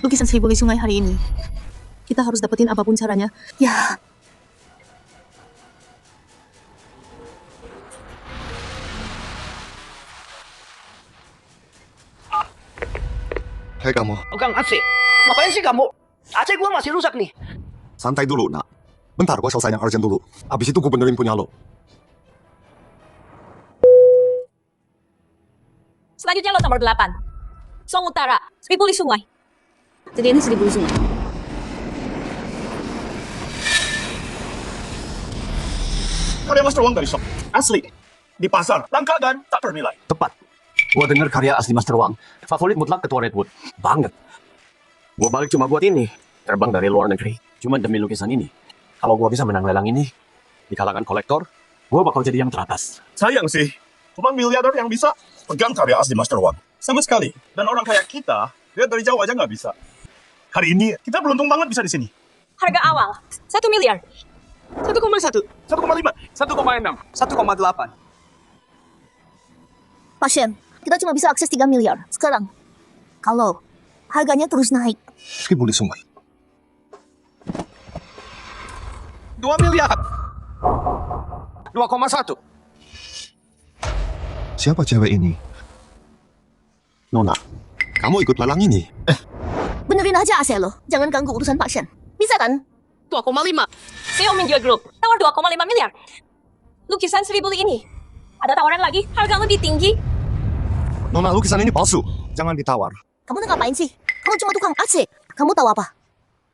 lukisan Seribu di sungai hari ini. Kita harus dapetin apapun caranya. Ya, Hei kamu, Kang Aceh, ngapain sih kamu? Aceh gua masih rusak nih. santai dulu nak. Bentar, gua selesai yang urgent dulu. Abis itu gua benerin punya lo. Selanjutnya lot nomor 8. Song Utara, Seribu di sungai. jadi ini Seribu di sungai. Karya Master Wang dari shop. Asli. Di pasar. Langka dan tak ternilai. Tepat. Gua denger karya asli Master Wang. Favorit mutlak ketua Redwood. Banget. Gua balik cuma buat ini. Terbang dari luar negeri. Cuma demi lukisan ini. Kalau gua bisa menang lelang ini, di kalangan kolektor, gua bakal jadi yang teratas. Sayang sih. Cuma miliarder yang bisa pegang karya asli Master Wang. Sama sekali. Dan orang kayak kita, lihat dari jauh aja nggak bisa. Hari ini, kita beruntung banget bisa di sini. Harga awal, 1 miliar. 1,1. 1,5. 1,6. 1,8. Pasien, kita cuma bisa akses 3 miliar sekarang. Kalau harganya terus naik, Seribu di sungai. 2 miliar. 2,1. Siapa cewek ini? Nona, kamu ikut lelang ini? benerin aja AC lo. Jangan ganggu urusan pasien. Bisa kan? 2,5. CEO Media Group, tawar 2,5 miliar. Lukisan Seribu ini. Ada tawaran lagi, harga lebih tinggi. Nona, lukisan ini palsu. Jangan ditawar. Kamu tuh ngapain sih? Kamu cuma tukang AC. Kamu tahu apa?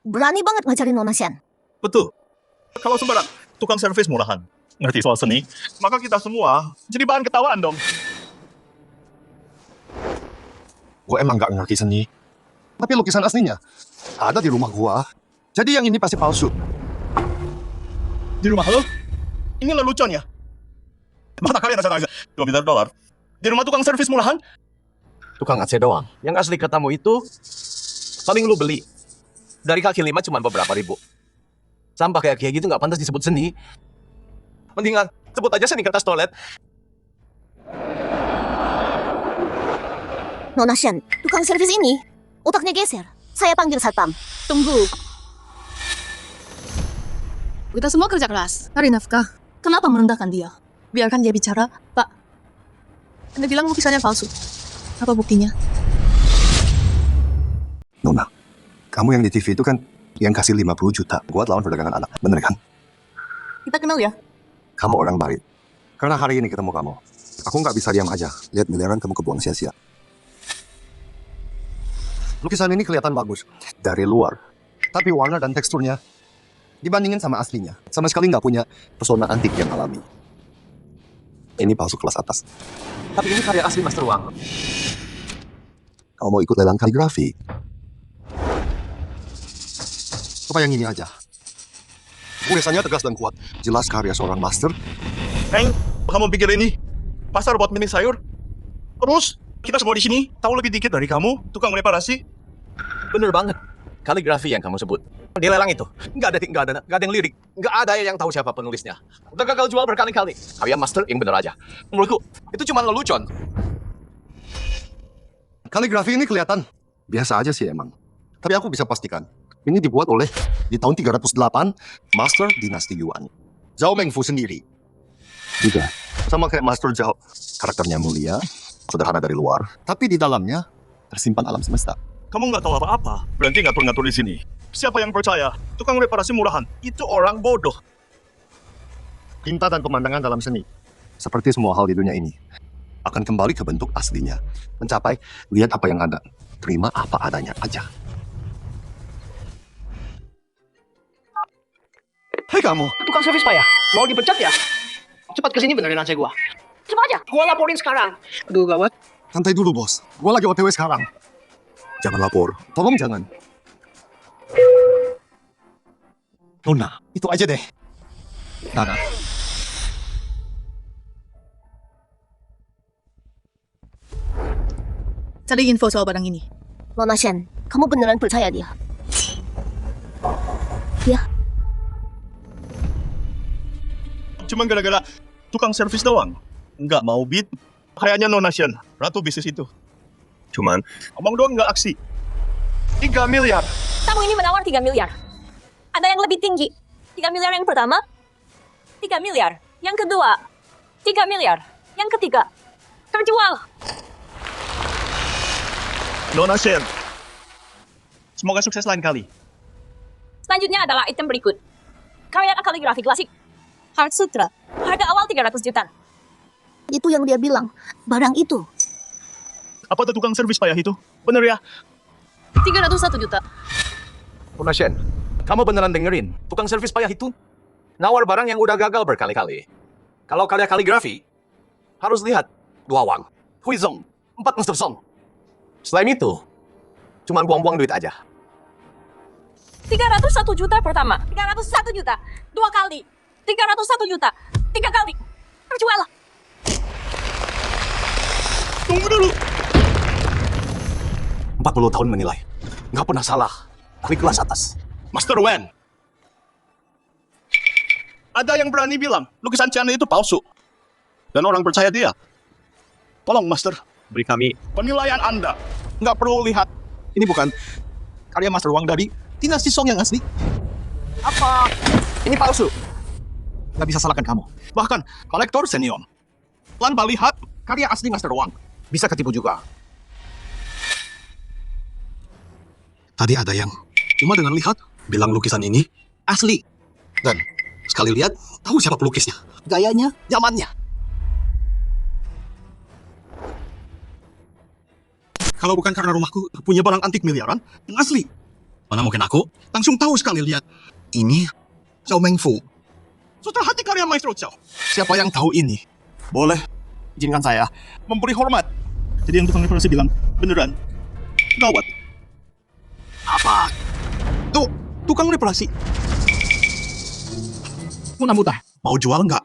Berani banget ngajarin Nona Shen. Betul. Kalau sembarang tukang servis murahan, ngerti soal seni, maka kita semua jadi bahan ketawaan dong. Gua emang gak ngerti seni. Tapi lukisan aslinya ada di rumah gua. Jadi yang ini pasti palsu. Di rumah lo, ini lelucon ya? Mata kalian rasa aja. $2 miliar. Di rumah tukang servis murahan, Tukang Aceh doang. Yang asli katamu itu, paling lu beli. Dari kaki lima cuma beberapa ribu. Sampah kayak gitu nggak pantas disebut seni. Mendingan sebut aja seni kertas toilet. Nona Shen, tukang servis ini otaknya geser. Saya panggil satpam. Tunggu. Kita semua kerja keras, cari nafkah. Kenapa merendahkan dia? Biarkan dia bicara. Pak, Anda bilang lukisannya palsu. Apa buktinya? Nona, kamu yang di TV itu kan yang kasih 50 juta buat lawan perdagangan anak. Bener kan? Kita kenal ya? Kamu orang baik. Karena hari ini ketemu kamu, aku nggak bisa diam aja lihat miliaran kamu kebuang sia-sia. Lukisan ini kelihatan bagus dari luar, tapi warna dan teksturnya dibandingin sama aslinya sama sekali nggak punya pesona antik yang alami. Ini palsu kelas atas. Tapi ini karya asli Master Wang. Kamu mau ikut lelang kaligrafi? Coba yang ini aja. Tulisannya tegas dan kuat, jelas karya seorang master. Heng, kamu pikir ini pasar buat mending sayur? Terus, kita semua di sini tahu lebih dikit dari kamu, tukang reparasi. Bener banget. Kaligrafi yang kamu sebut. Di lelang itu, nggak ada yang lirik. Nggak ada yang tahu siapa penulisnya. Udah gagal jual berkali-kali. Karya master yang bener aja. Menurutku, itu cuma lelucon. Kaligrafi ini kelihatan biasa aja sih emang. Tapi aku bisa pastikan, ini dibuat oleh di tahun 308 Master Dinasti Yuan. Zhao Mengfu sendiri. Juga sama kayak Master Zhao, karakternya mulia, sederhana dari luar, tapi di dalamnya tersimpan alam semesta. Kamu nggak tahu apa-apa, berhenti ngatur-ngatur di sini. Siapa yang percaya? Tukang reparasi murahan, itu orang bodoh. Tinta dan pemandangan dalam seni, seperti semua hal di dunia ini, akan kembali ke bentuk aslinya. Mencapai, lihat apa yang ada, terima apa adanya aja. Hei kamu, Tukang servis payah. Mau dipecat ya? Cepat kesini benerin Aceh gua. Coba aja. Gua laporin sekarang. Aduh, gawat. santai dulu bos, gua lagi OTW sekarang. Jangan lapor, tolong jangan. Nona, itu aja deh. Nana. Cari info soal barang ini. Nona Shen, kamu beneran percaya dia? Ya, Cuma gara-gara tukang servis doang. Nggak mau beat, kayaknya Nona Shen, ratu bisnis itu. Cuman, omong doang nggak aksi. 3 miliar. Tamu ini menawar 3 miliar. Ada yang lebih tinggi. 3 miliar yang pertama. 3 miliar. Yang kedua. 3 miliar. Yang ketiga. Terjual. Nona Shen. Semoga sukses lain kali. Selanjutnya adalah item berikut. Karya kaligrafi klasik. Heart Sutra. Harga awal 300 juta. Itu yang dia bilang. Barang itu. Apa tuh tukang servis payah itu? Bener ya? 301 juta. Nona Shen, kamu beneran dengerin tukang servis payah itu? Nawar barang yang udah gagal berkali-kali. Kalau karya kaligrafi, harus lihat 2 Wang, Huizong, 4 Mr. Song. Selain itu, cuma buang-buang duit aja. 301 juta pertama. 301 juta. 2 kali. 301 juta. 3 kali. Terjual. Tunggu dulu. 40 tahun menilai. Nggak pernah salah. Tapi kelas atas. Master Wen. Ada yang berani bilang lukisan Chan itu palsu. Dan orang percaya dia. Tolong, Master. Beri kami penilaian Anda. Nggak perlu lihat. Ini bukan karya Master Wang dari dinasti Song yang asli. Apa? Ini palsu. Nggak bisa salahkan kamu. Bahkan kolektor senior tanpa lihat karya asli Master Wang bisa ketipu juga. Tadi ada yang cuma dengan lihat bilang lukisan ini asli. Dan sekali lihat tahu siapa pelukisnya, gayanya, zamannya. Kalau bukan karena rumahku punya barang antik miliaran yang asli, mana mungkin aku langsung tahu sekali lihat ini Zhao Mengfu. Sudah hati karya Maestro Zhao. Siapa yang tahu ini? Boleh izinkan saya memberi hormat. Jadi yang tukang referensi bilang beneran gawat. Apa? Tuh, tukang reparasi. Mudah-mudah. Mau jual nggak?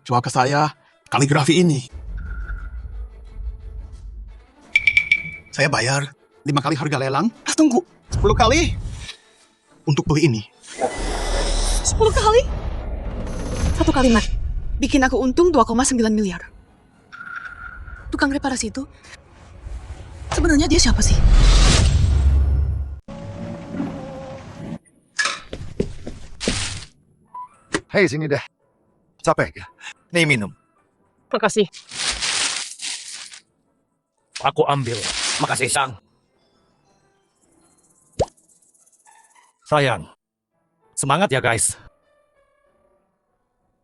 Jual ke saya kaligrafi ini. Saya bayar 5 kali harga lelang. Tunggu, 10 kali untuk beli ini. 10 kali? Satu kalimat. Bikin aku untung 2,9 miliar. Tukang reparasi itu sebenarnya dia siapa sih? Hei, sini deh. Capek ya? Nih minum. Makasih. Aku ambil. Makasih, Sang. Sayang. Semangat ya, guys.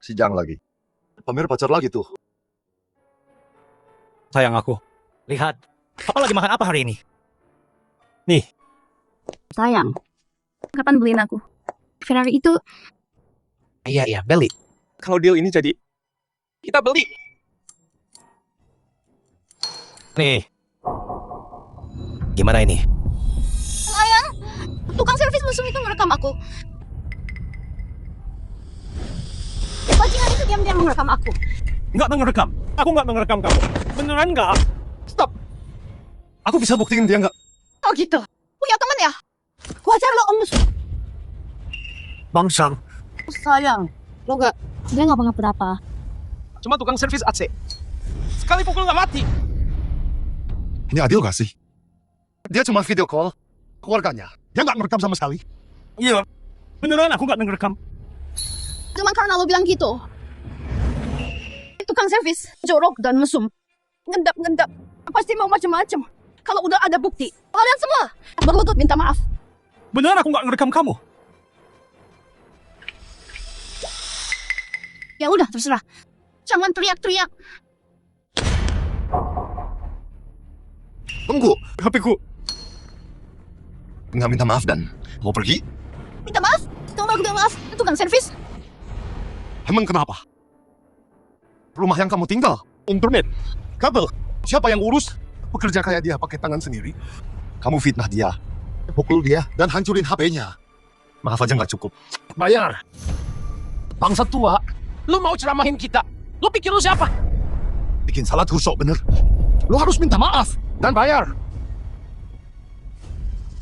Si Jang lagi. Pamer pacar lagi tuh. Sayang aku. Lihat. Papa lagi makan apa hari ini? Nih, Sayang. Kapan beliin aku? Ferrari itu iya, beli. Kalau deal ini jadi, kita beli. Nih. Gimana ini? sayang. Tukang servis musuh itu ngerekam aku. Bajingan itu diam-diam ngerekam aku. Nggak ngerekam. Aku nggak ngerekam kamu. Beneran nggak? Stop. Aku bisa buktiin dia nggak. Oh gitu. Punya teman ya? Wajar lo om musuh. Bangsang. Sayang. Lo gak. Dia gak apa-apa. Cuma tukang servis AC. Sekali pukul nggak mati. Ini adil gak sih? Dia cuma video call keluarganya. Dia nggak ngerekam sama sekali. Iya. Beneran aku nggak ngerekam. Cuma karena lo bilang gitu. Tukang servis jorok dan mesum. Ngendap-ngendap. Pasti mau macam-macam. Kalau udah ada bukti, kalian semua berlutut minta maaf. Beneran aku nggak ngerekam kamu. Ya udah, terserah. Jangan teriak-teriak. Tunggu. HP-ku. Nggak minta maaf dan mau pergi? Minta maaf. Tolong minta maaf. Itu tukang servis. Emang kenapa? Rumah yang kamu tinggal, internet, kabel, siapa yang urus? Pekerja kayak dia pakai tangan sendiri. Kamu fitnah dia, pukul dia, dan hancurin HP-nya. Maaf aja nggak cukup. Bayar. Bangsa tua. Lu mau ceramahin kita? Lu pikir lu siapa? Bikin salah tusuk bener. Lo harus minta maaf dan bayar.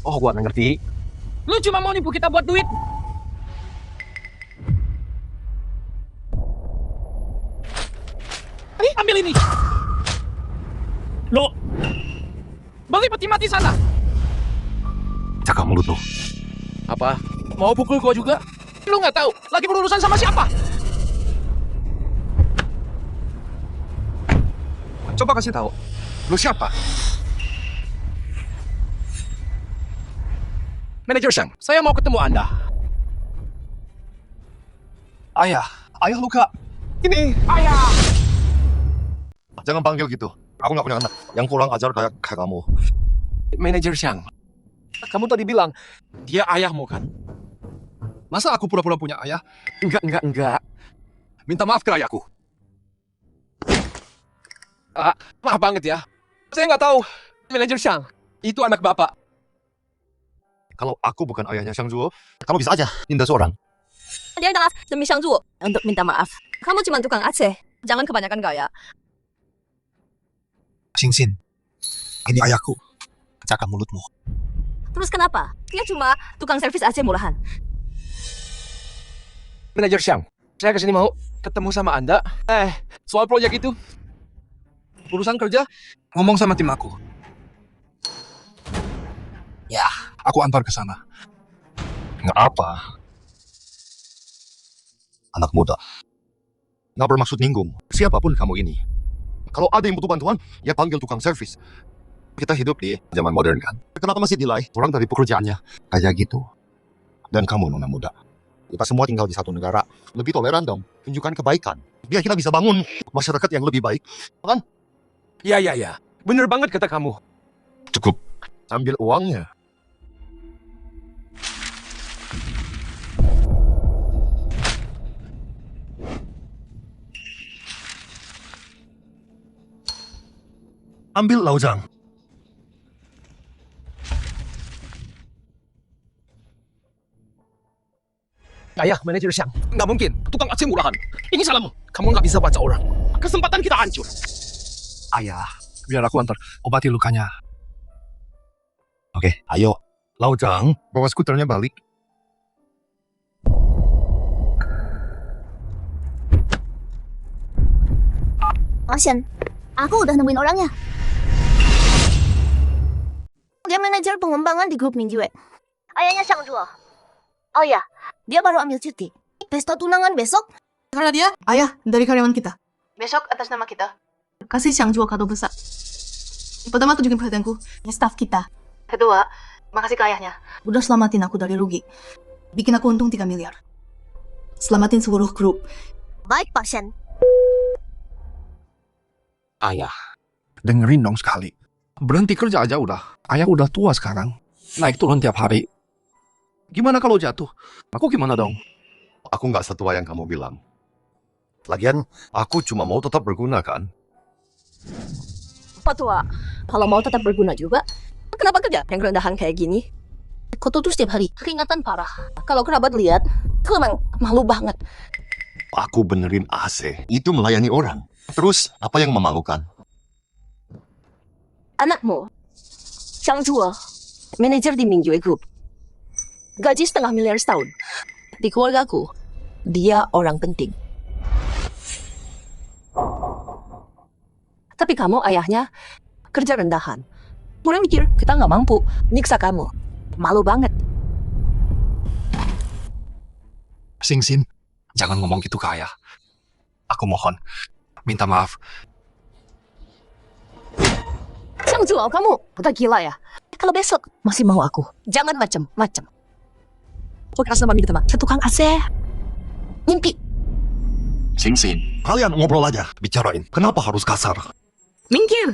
Oh, gua nggak ngerti. Lu cuma mau nipu kita buat duit. Ambil ini. Lo beli peti mati sana. Cakep. Jaga mulut lo. Apa? Mau pukul gua juga? Lu nggak tahu lagi berurusan sama siapa? Coba kasih tahu. Lu siapa? Manajer Shang, saya mau ketemu Anda. Ayah. Ayah luka. Ini ayah. Jangan panggil gitu. Aku nggak punya anak. Yang kurang ajar kayak kamu. Manajer Shang, kamu tadi bilang dia ayahmu kan? Masa aku pura-pura punya ayah? Enggak. Minta maaf ke ayahku. Maaf banget ya. Saya nggak tahu. Manajer Shang, itu anak bapak. Kalau aku bukan ayahnya Shang Zuo, kamu bisa aja nindas orang. Dia datang demi Shang Zuo untuk minta maaf. Kamu cuma tukang Aceh. Jangan kebanyakan gaya. Sing, ini ayahku. Jaga mulutmu. Terus kenapa? Dia cuma tukang servis Aceh murahan. Manajer Shang, saya kesini mau ketemu sama Anda. Soal proyek itu. Urusan kerja, ngomong sama tim aku. Ya, aku antar ke sana. Nggak apa. Anak muda. Nggak bermaksud nyinggung. Siapapun kamu ini. Kalau ada yang butuh bantuan, ya panggil tukang servis. Kita hidup di zaman modern kan. Kenapa masih delay? Kurang dari pekerjaannya. Kayak gitu. Dan kamu nona muda. Kita semua tinggal di satu negara. Lebih toleran dong. Tunjukkan kebaikan. Biar kita bisa bangun masyarakat yang lebih baik. Kan? Ya. Bener banget kata kamu. Cukup. Ambil uangnya. Ambil laujang. Ayah, manajer Shang, nggak mungkin. Tukang Aceh murahan. Ini salahmu. Kamu nggak bisa baca orang. Kesempatan kita hancur. Ayah, biar aku antar obati lukanya. Oke, ayo. Laujang, bawa skuternya balik. Asian, aku udah nemuin orangnya. Dia manajer pengembangan di grup Minjiwe. Ayahnya Shang Zuo. Oh iya, dia baru ambil cuti. Pesta tunangan besok. Karena dia ayah dari karyawan kita. Besok atas nama kita. Kasih Shang Zuo kado besar. Pertama tunjukin perhatianku, ini staff kita. Kedua, makasih ke ayahnya. Udah selamatin aku dari rugi. Bikin aku untung 3 miliar. Selamatin seluruh grup. Baik, Pak Shen. Ayah, dengerin dong sekali. Berhenti kerja aja udah. Ayah udah tua sekarang. Naik turun tiap hari. Gimana kalau jatuh? Aku gimana dong? Aku nggak setua yang kamu bilang. Lagian, aku cuma mau tetap berguna kan? Pak Tua, kalau mau tetap berguna juga, kenapa kerja yang rendahan kayak gini? Kotor tuh setiap hari, keringatan parah. Kalau kerabat lihat, itu emang malu banget. Aku benerin AC. Itu melayani orang. Terus, apa yang memalukan? Anakmu, Shang Zuo, manajer di Mingjue Group. Gaji 1,5 miliar setahun. Di keluargaku, dia orang penting. Tapi kamu ayahnya kerja rendahan. Orang mikir kita nggak mampu, nyiksa kamu. Malu banget. Sing, jangan ngomong gitu ke ayah. Aku mohon, minta maaf. Shang Zuo, kamu udah gila ya? Kalau besok masih mau aku, jangan macem-macem. Bekas sama minta maaf, tukang AC. Mimpi. Sing, kalian ngobrol aja. Bicarain. Kenapa harus kasar? Minggir.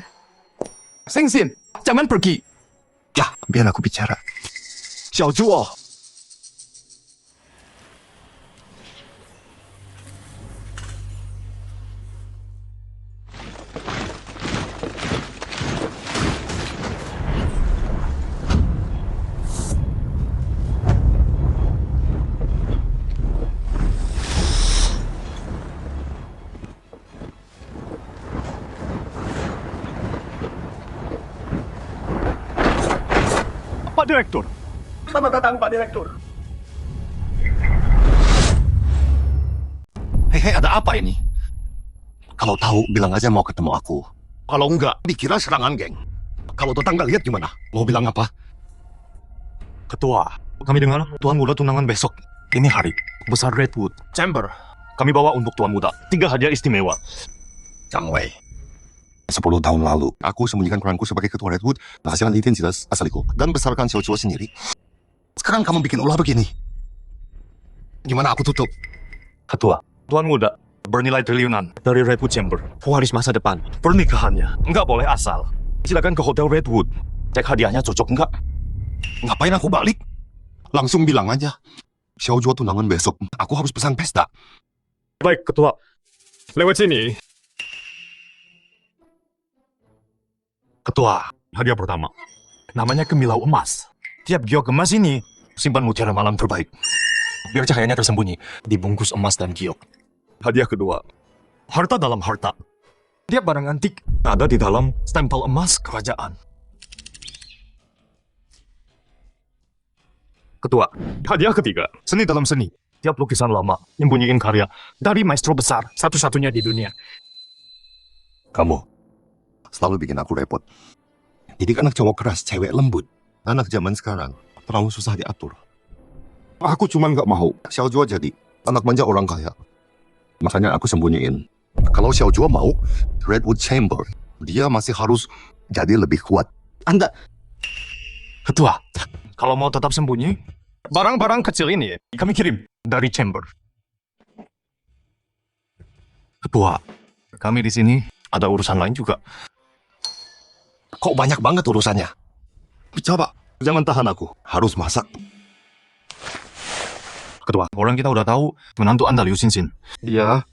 Sing, jangan pergi. Ya, biar aku bicara. Xiao Zuo. Pak Direktur. Selamat datang, Pak Direktur. Hei, ada apa ini? Kalau tahu, bilang aja mau ketemu aku. Kalau enggak, dikira serangan geng. Kalau tetangga lihat gimana? Mau bilang apa? Ketua, kami dengar Tuan Muda tunangan besok. Ini hari besar Redwood Chamber. Kami bawa untuk Tuan Muda 3 hadiah istimewa. Chang Wei. 10 tahun lalu, aku sembunyikan peranku sebagai ketua Redwood, menghasilkan identitas asliku, dan besarkan Xiao sendiri. Sekarang kamu bikin ulah begini. Gimana aku tutup? Ketua, Tuan Muda bernilai triliunan dari Redwood Chamber. Pewaris masa depan. Pernikahannya nggak boleh asal. Silakan ke Hotel Redwood. Cek hadiahnya cocok nggak? Ngapain aku balik? Langsung bilang aja. Xiao tunangan besok, aku harus pesan pesta. Baik, Ketua. Lewat sini. Ketua, hadiah pertama. Namanya Kemilau Emas. Tiap giok emas ini simpan mutiara malam terbaik. Biar cahayanya tersembunyi, dibungkus emas dan giok. Hadiah kedua. Harta dalam harta. Tiap barang antik ada di dalam stempel emas kerajaan. Ketua, hadiah ketiga. Seni dalam seni. Tiap lukisan lama nyembunyiin karya dari maestro besar, satu-satunya di dunia. Kamu selalu bikin aku repot. Didik anak cowok keras, cewek lembut. Anak zaman sekarang terlalu susah diatur. Aku cuma nggak mau Xiao Zhuo jadi anak manja orang kaya. Makanya aku sembunyiin. Kalau Xiao Zhuo mau Redwood Chamber, dia masih harus jadi lebih kuat. Anda, Ketua, kalau mau tetap sembunyi, barang-barang kecil ini kami kirim dari Chamber. Ketua, kami di sini ada urusan lain juga. Kok banyak banget urusannya? Coba, jangan tahan aku. Harus masak. Ketua, orang kita udah tahu menantu Anda Liu Xinxin. Iya.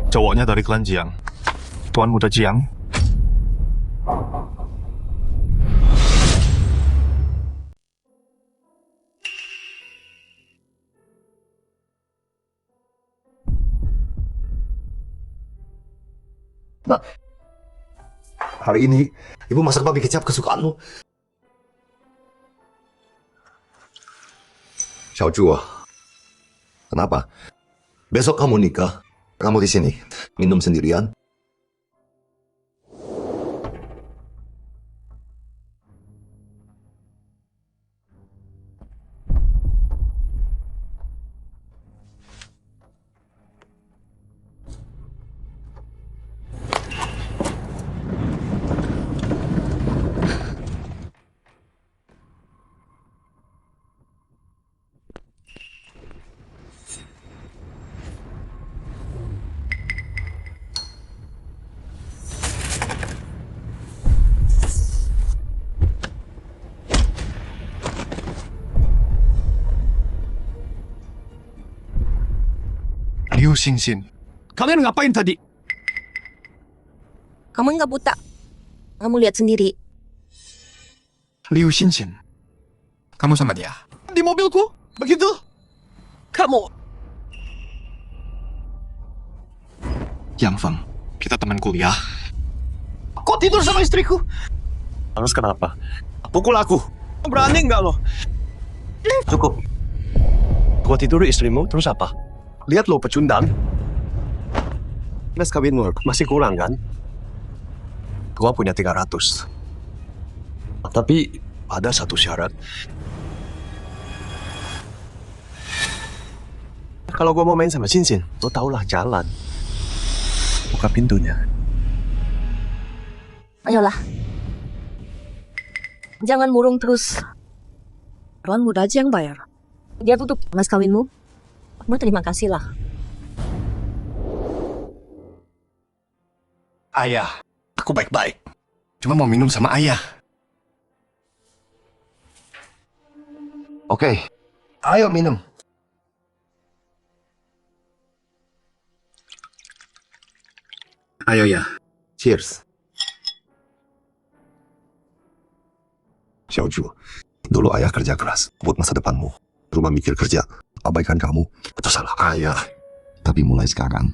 Cowoknya dari klan Jiang. Tuan Muda Jiang. Nah, hari ini ibu masak babi kecap kesukaanmu. Xiao Zhuo, kenapa? Besok kamu nikah, kamu di sini minum sendirian. Liu Xinxin, kalian ngapain tadi? Kamu nggak buta. Kamu lihat sendiri. Liu Xinxin, kamu sama dia? Di mobilku, begitu? Kamu... Yang Feng, kita teman kuliah. Kok tidur sama istriku? Harus kenapa? Pukul aku. Berani nggak lo? Cukup. Gua tidur istrimu, terus apa? Lihat lo pecundang. Mas kawinmu masih kurang kan? Gua punya 300. Tapi ada satu syarat. Kalau gua mau main sama Xinxin, lo tahulah jalan. Buka pintunya. Ayolah. Jangan murung terus. Tuan Muda aja yang bayar. Dia tutup mas kawinmu. Kamu terima kasih lah. Ayah, aku baik-baik. Cuma mau minum sama ayah. Oke, ayo minum. Ayo ya, cheers. Xiao Zhuo, dulu ayah kerja keras buat masa depanmu. Rumah mikir kerja, abaikan kamu. Itu salah ayah. Tapi mulai sekarang,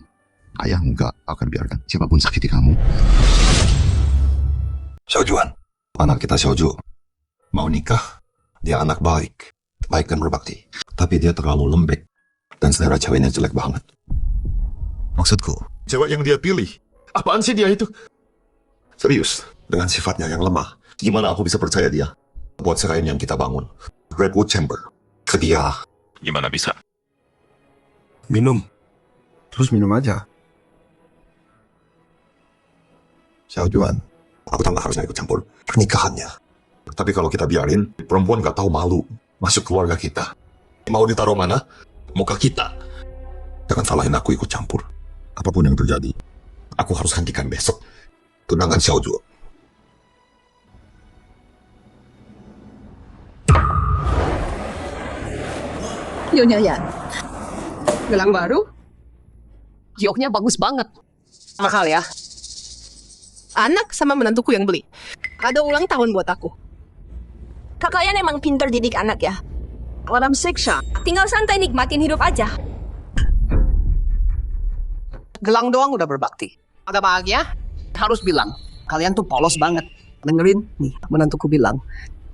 ayah nggak akan biarkan siapapun sakiti kamu. Xiao Juan, anak kita Xiao Zhuo mau nikah. Dia anak baik, baik dan berbakti. Tapi dia terlalu lembek dan selera ceweknya jelek banget. Maksudku, cewek yang dia pilih, apaan sih dia itu? Serius, dengan sifatnya yang lemah, gimana aku bisa percaya dia? Buat serain yang kita bangun, Redwood Chamber, ke dia. Gimana bisa? Minum. Terus minum aja. Xiao Juan, aku tak harusnya ikut campur pernikahannya. Tapi kalau kita biarin, perempuan gak tahu malu masuk keluarga kita. Mau ditaruh mana? Muka kita. Jangan salahin aku ikut campur. Apapun yang terjadi, aku harus hentikan besok tunangan Xiao Juan. Nyonya Yan. Gelang baru? Gioknya bagus banget. Mahal ya? Anak sama menantuku yang beli. Ada ulang tahun buat aku. Kakaknya emang pinter didik anak ya. Orang siksa. Tinggal santai nikmatin hidup aja. Gelang doang udah berbakti. Ada bahagia? Harus bilang. Kalian tuh polos banget. Dengerin nih, menantuku bilang.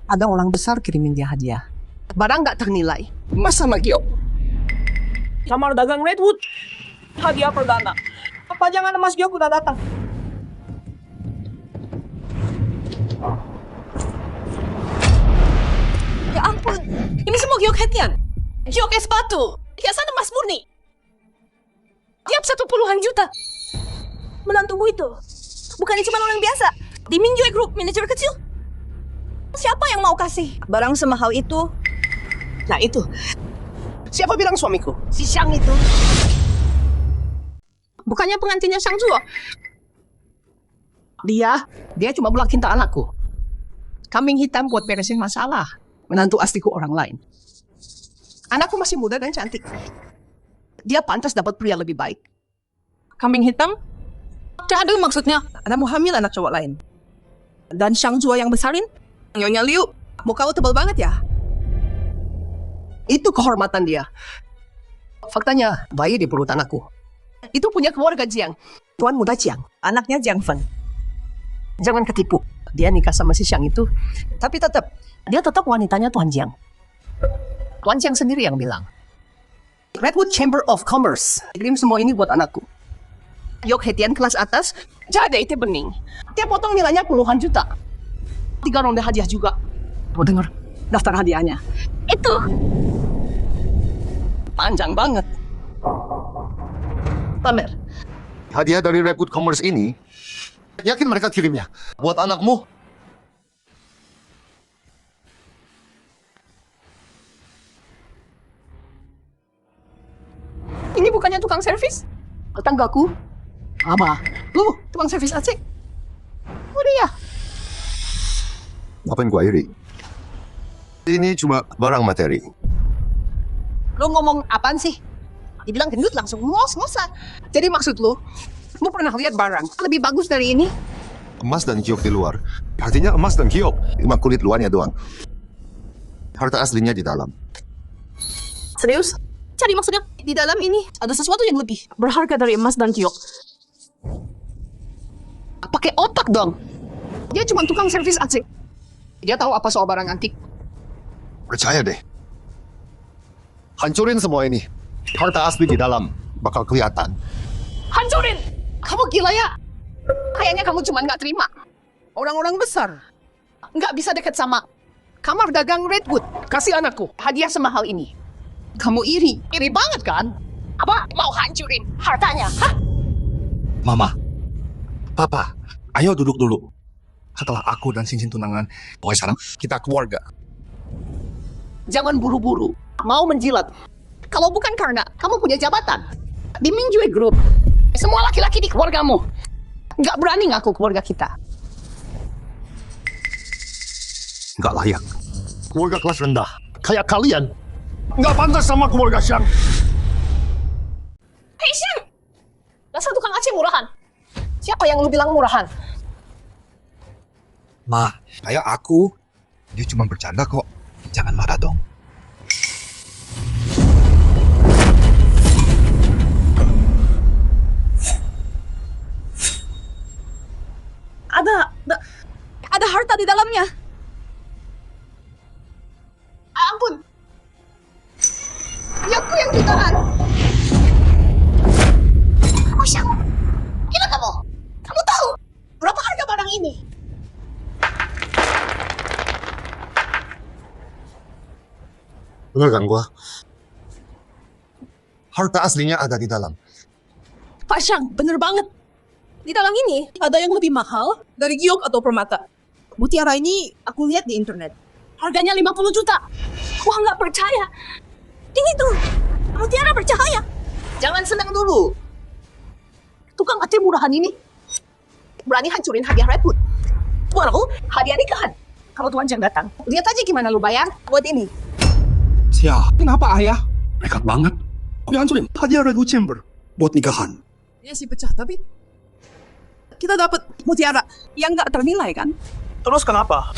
Ada orang besar kirimin dia hadiah. Barang gak ternilai. Mas sama Giok. Kamar dagang Redwood. Hadiah perdana. Apa jangan Mas Giok udah datang? Ya ampun. Ini semua Giok hetian. Giok es batu. Hiasan emas murni. Tiap 10 juta. Menantumu itu. Bukannya cuma orang biasa. Di Mingjue Group, manajer kecil. Siapa yang mau kasih barang semahal itu? Nah itu. Siapa bilang suamiku? Si Xiang itu. Bukannya pengantinnya Xiang Zuo. Dia cuma bulan cinta anakku. Kambing hitam buat beresin masalah. Menantu asliku orang lain. Anakku masih muda dan cantik. Dia pantas dapat pria lebih baik. Kambing hitam? Ada maksudnya. Ada mau hamil anak cowok lain. Dan Xiang Zuo yang besarin? Nyonya Liu, muka tebal banget ya? Itu kehormatan dia. Faktanya, bayi di perut anakku. Itu punya keluarga Jiang. Tuan muda Jiang, anaknya Jiang Fen. Jangan ketipu. Dia nikah sama si Xiang itu. Tapi dia tetap wanitanya Tuan Jiang. Tuan Jiang sendiri yang bilang. Redwood Chamber of Commerce. Kirim semua ini buat anakku. Yok hetian kelas atas, jadi itu bening. Dia potong nilainya puluhan juta. 3 ronde hadiah juga. Mau denger daftar hadiahnya? Itu. Panjang banget. Pamer. Hadiah dari Redwood Commerce ini, yakin mereka kirimnya buat anakmu? Ini bukannya tukang servis? Tetanggaku. Apa? Lu, tukang servis AC. Oh dia. Ngapain gua iri? Ini cuma barang materi. Lu ngomong apaan sih? Dibilang gendut langsung ngos-ngosan. Jadi maksud lu pernah lihat barang lebih bagus dari ini? Emas dan giok di luar. Artinya emas dan giok, cuma kulit luarnya doang. Harta aslinya di dalam. Serius? Cari maksudnya, di dalam ini ada sesuatu yang lebih berharga dari emas dan giok. Pakai otak dong. Dia cuma tukang servis AC. Dia tahu apa soal barang antik. Percaya deh. Hancurin semua ini. Harta asli di dalam bakal kelihatan. Hancurin! Kamu gila ya? Kayaknya kamu cuma nggak terima. Orang-orang besar nggak bisa deket sama kamar dagang Redwood. Kasih anakku hadiah semahal ini. Kamu iri? Iri banget kan? Apa? Mau hancurin hartanya? Hah? Mama. Papa. Ayo duduk dulu. Setelah aku dan cincin tunangan, pokoknya sekarang kita keluarga. Jangan buru-buru. Mau menjilat. Kalau bukan karena kamu punya jabatan di Mingjue Group, semua laki-laki di keluargamu nggak berani ngaku keluarga kita. Nggak layak. Keluarga kelas rendah. Kayak kalian. Nggak pantas sama keluarga Xiang. Hei Xiang! Dasar tukang AC murahan. Siapa yang lu bilang murahan? Ma, kayak aku. Dia cuma bercanda kok. Jangan marah dong. Ada harta di dalamnya. Ampun. Aku yang jutaan. Kamu Xiang. Gila kamu. Kamu tahu berapa harga barang ini. Bener kan gua? Harta aslinya ada di dalam. Pak Syang, bener banget. Di dalam ini ada yang lebih mahal dari giok atau permata. Mutiara ini aku lihat di internet. Harganya 50 juta. Wah, nggak percaya. Ini tuh, mutiara bercahaya. Jangan senang dulu. Tukang AC murahan ini berani hancurin hadiah Redwood. Walau hadiah nikahan. Kalau Tuan Jang datang, lihat aja gimana lu bayar buat ini. Sia, kenapa ayah? Nekat banget. Dia hancurin hadiah Redwood Chamber buat nikahan. Ya sih pecah, tapi kita dapat mutiara yang nggak ternilai kan? Terus kenapa?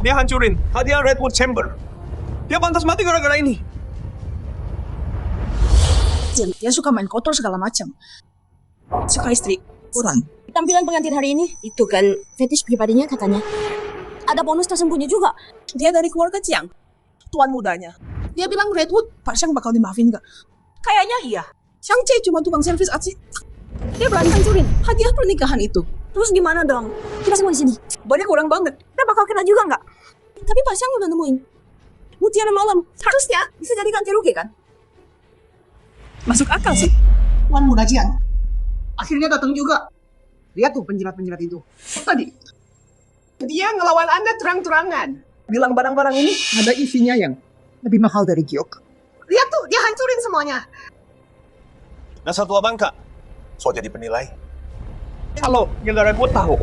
Dia hancurin hadiah Redwood Chamber. Dia pantas mati gara-gara ini. Dia suka main kotor segala macam. Suka istri kurang. Tampilan pengantin hari ini itu kan fetish pribadinya katanya. Ada bonus tersembunyi juga. Dia dari keluarga Jiang, tuan mudanya. Dia bilang Redwood, Pak Syang bakal dimaafin nggak? Kayaknya iya. Syang Che cuma tukang servis aci. Dia berani hancurin hadiah pernikahan itu. Terus gimana dong? Kita semua di sini. Banyak orang banget. Kita bakal kena juga nggak? Tapi Pak Syang udah nemuin mutiara malam. Harusnya bisa jadi ganti rugi kan? Masuk akal sih. Tuan muda Jiang. Akhirnya datang juga. Lihat tuh penjilat-penjilat itu. Tadi. Dia ngelawan Anda terang-terangan. Bilang barang-barang ini ada isinya yang lebih mahal dari giok. Lihat tuh, dia hancurin semuanya. Dasar tua bangka. So jadi penilai. Kalau Gilda Redwood tahu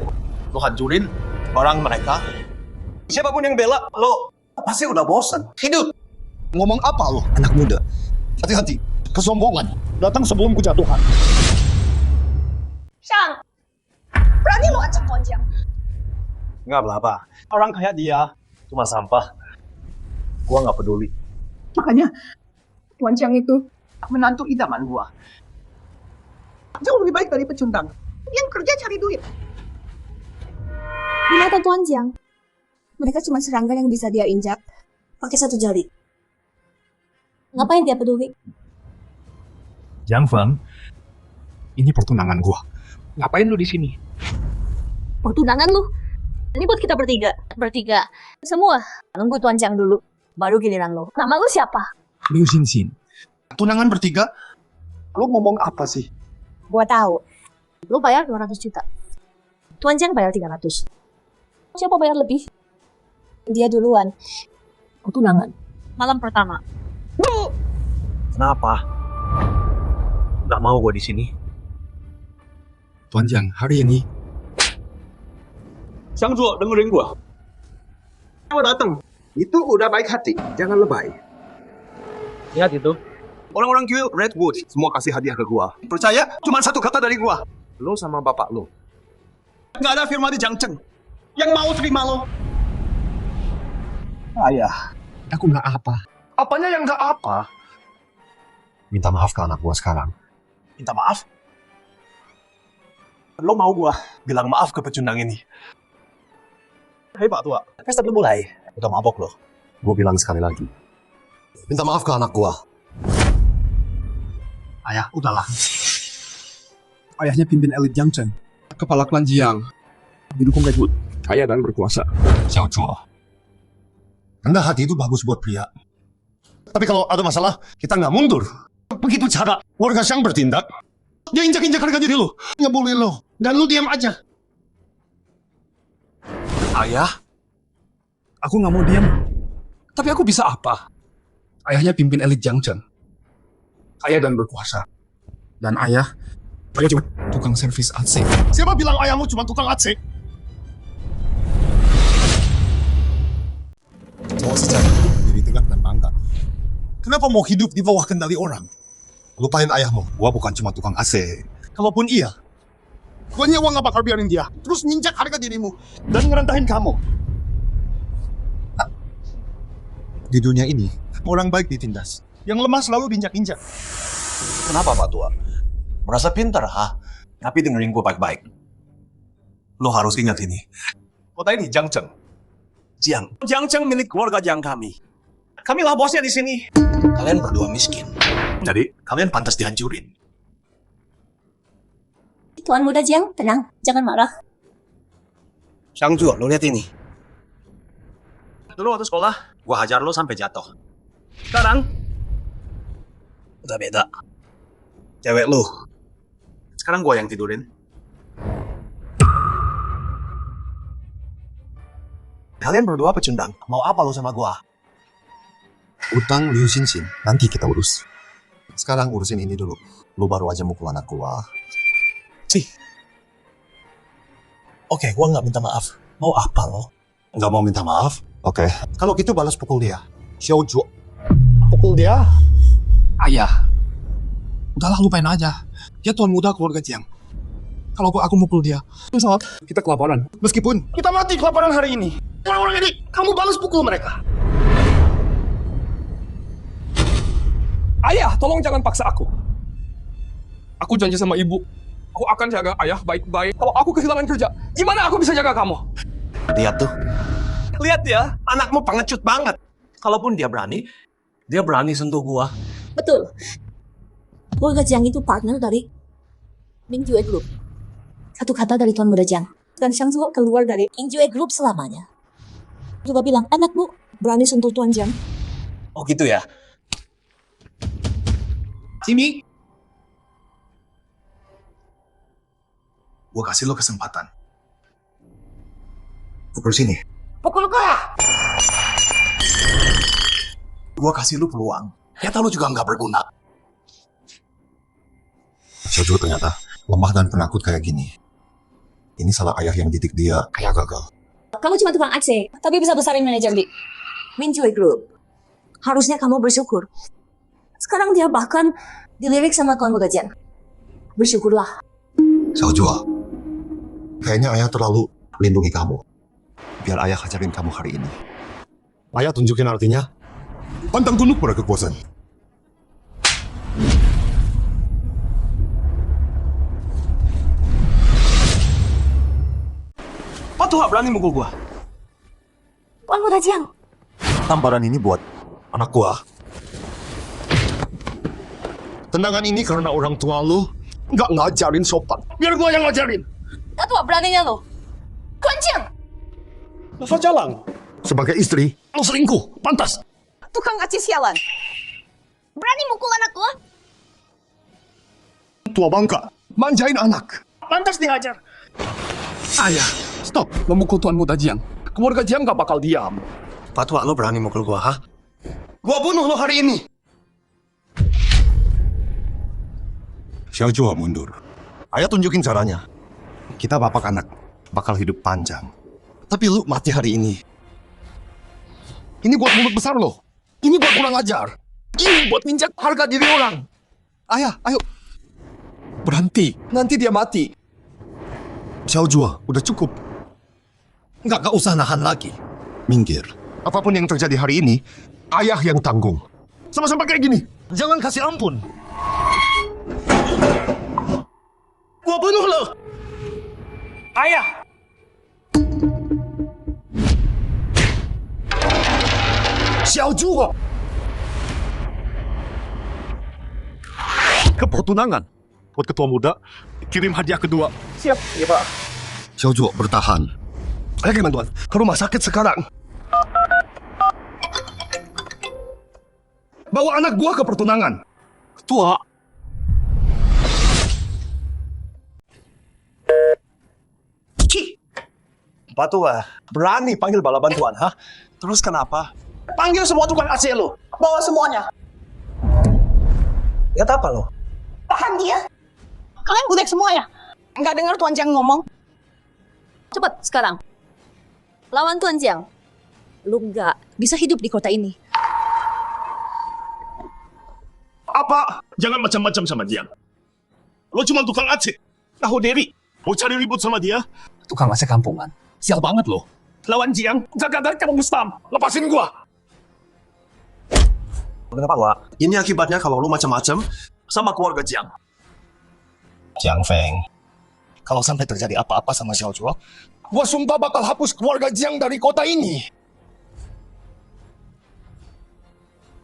lo hancurin barang mereka, siapapun yang bela lo pasti udah bosan hidup. Ngomong apa lo, anak muda? Hati-hati, kesombongan datang sebelum kejatuhan. Syang, berani lo ancam Tuan Jiang. Nggak apa-apa. Orang kayak dia cuma sampah. Gua nggak peduli. Makanya, Tuan Jiang itu menantu idaman gua. Jauh lebih baik dari pecundang. Yang kerja cari duit. Di mata Tuan Jiang, mereka cuma serangga yang bisa dia injak pakai satu jari. Ngapain dia peduli? Jiang Feng, ini pertunangan gua. Ngapain lu di sini? Pertunangan lu? Ini buat kita bertiga. Bertiga. Semua. Nunggu Tuan Jiang dulu. Baru giliran lo. Nama lu siapa? Liu Xinxin. Tunangan bertiga? Lo ngomong apa sih? Gua tahu. Lu bayar 200 juta. Tuan Jiang bayar 300. Siapa bayar lebih? Dia duluan. Pertunangan. Malam pertama. Kenapa? Nggak mau gua di sini. Tuan Jiang, hari ini Xiang Zuo, dengerin gua. Gua datang. Itu udah baik hati, jangan lebay. Lihat itu. Orang-orang Guild Redwood semua kasih hadiah ke gua. Percaya? Cuma satu kata dari gua. Lo sama bapak lo. Nggak ada firman di Jiang Cheng yang mau terima lo. Ayah, aku nggak apa. Apanya yang nggak apa? Minta maaf ke anak gua sekarang. Minta maaf? Lo mau gua bilang maaf ke pecundang ini? Hei Pak Tua, pesta belum mulai. Udah mabok lo. Gua bilang sekali lagi. Minta maaf ke anak gua. Ayah, udahlah. Ayahnya pimpin elit Jiang Cheng. Kepala klan Jiang. Didukung Redwood. Kaya dan berkuasa. Xiao Chuo. Anda hati itu bagus buat pria. Tapi kalau ada masalah, kita nggak mundur. Begitu cara warga Xiang bertindak. Dia injak-injak harga diri lo. Ngebully lo. Dan lo diam aja. Ayah, aku nggak mau diam. Tapi aku bisa apa? Ayahnya pimpin elit Jiang Cheng. Kaya dan berkuasa. Dan ayah cuma tukang servis AC. Siapa bilang ayahmu cuma tukang AC? Cowok sejati diri tegak dan bangga. Kenapa mau hidup di bawah kendali orang? Lupain ayahmu, gua bukan cuma tukang AC. Kalaupun iya, gua nyewa nggak bakal biarin dia terus nginjak harga dirimu dan ngerendahin kamu. Di dunia ini, orang baik ditindas, yang lemah selalu diinjak-injak. Kenapa Pak Tua? Merasa pintar, ha? Tapi dengerin gue baik-baik. Lo harus ingat ini. Kota ini Jiang Cheng. Jiang Cheng milik keluarga Jiang kami. Kamilah bosnya di sini. Kalian berdua miskin. Jadi, kalian pantas dihancurin. Tuan Muda Jiang, tenang, jangan marah. Xiangju, lo lihat ini. Dulu waktu sekolah, gua hajar lo sampai jatuh. Sekarang, udah beda. Cewek lo. Sekarang gua yang tidurin. Kalian berdua pecundang. Mau apa lo sama gua? Utang Liu Xinxin, nanti kita urus. Sekarang urusin ini dulu. Lu baru aja mukul anak gua. Sih. Oke, gua nggak minta maaf. Mau apa lo? Nggak mau minta maaf? Oke. Kalau gitu balas pukul dia. Xiaoju. Pukul dia. Ayah. Udahlah lupain aja. Dia tuan muda keluarga Jiang. Kalau aku mukul dia, saat kita kelaparan. Meskipun kita mati kelaparan hari ini. Orang-orang ini, kamu balas pukul mereka. Ayah, tolong jangan paksa aku. Aku janji sama ibu, aku akan jaga ayah baik-baik. Kalau aku kehilangan kerja, gimana aku bisa jaga kamu? Lihat tuh. Lihat ya, anakmu pengecut banget. Kalaupun dia berani sentuh gua. Betul. Keluarga Jiang itu partner dari Mingjue Group. Satu kata dari Tuan Muda Jiang. Dan Xiangzu keluar dari Mingjue Group selamanya. Coba bilang, anakmu berani sentuh Tuan Jiang. Oh gitu ya? Simi. Gua kasih lo kesempatan. Pukul sini. Pukul gua! Gua kasih lu peluang. Ternyata lu juga nggak berguna. Xiaoju ternyata lemah dan penakut kayak gini. Ini salah ayah yang didik dia kayak gagal. Kamu cuma tukang AC, tapi bisa besarin manajer di Mingjue Group. Harusnya kamu bersyukur. Sekarang dia bahkan dilirik sama Tuan Muda Jiang. Bersyukurlah. Xiaoju, kayaknya ayah terlalu lindungi kamu. Biar ayah ajarin kamu hari ini. Ayah tunjukin artinya. Pantang tunduk pada kekuasaan. Apa tuh gak berani mukul gua? Tuan Muda Jiang. Tamparan ini buat anak gua. Tendangan ini karena orang tua lu nggak ngajarin sopan. Biar gua yang ngajarin. Datuk beraninya lo. Tuan Jiang. Nafas jalan. Sebagai istri, Lo selingkuh, pantas. Tukang aci sialan. Berani mukul anak lo? tua bangka, manjain anak. Pantas dihajar. Ayah, stop. Memukul Tuan Muda Jiang. Keluarga Jiang gak bakal diam. Patwa lo berani mukul gua, ha? Gua bunuh lo hari ini. Xiaoju mundur. Ayah tunjukin caranya. Kita bapak anak bakal hidup panjang. Tapi lu mati hari ini. Ini buat mulut besar lo. Ini buat kurang ajar. Ini buat minjak harga diri orang. Ayah, ayo. Berhenti. Nanti dia mati. Xiaoju, udah cukup. Nggak usah nahan lagi. Minggir. Apapun yang terjadi hari ini, ayah yang tanggung. Sama-sama kayak gini. Jangan kasih ampun. Gua bunuh lo. Ayah. Xiaoju. Kepertunangan. Buat ketua muda, kirim hadiah kedua. Siap, iya Pak. Xiaoju bertahan. Ayo gimana Tuan? Ke rumah sakit sekarang. Bawa anak gua ke pertunangan. Tua. Patua, berani panggil bala bantuan, ha? Terus kenapa? Panggil semua tukang AC lo. Bawa semuanya. Lihat apa lo? Tahan dia. Kalian budek semua ya? Nggak dengar Tuan Jiang ngomong? Cepat sekarang. Lawan Tuan Jiang. Lu nggak bisa hidup di kota ini. Apa? Jangan macam-macam sama dia. Lo cuma tukang AC. Tahu diri. Mau cari ribut sama dia? Tukang AC kampungan. Sial banget lo. Lawan Jiang, jaga dari kamu Mustam. Lepasin gua. Kenapa, Wak? Ini akibatnya kalau lu macam-macam sama keluarga Jiang. Jiang Feng, kalau sampai terjadi apa-apa sama Xiaoju, Gua sumpah bakal hapus keluarga Jiang dari kota ini.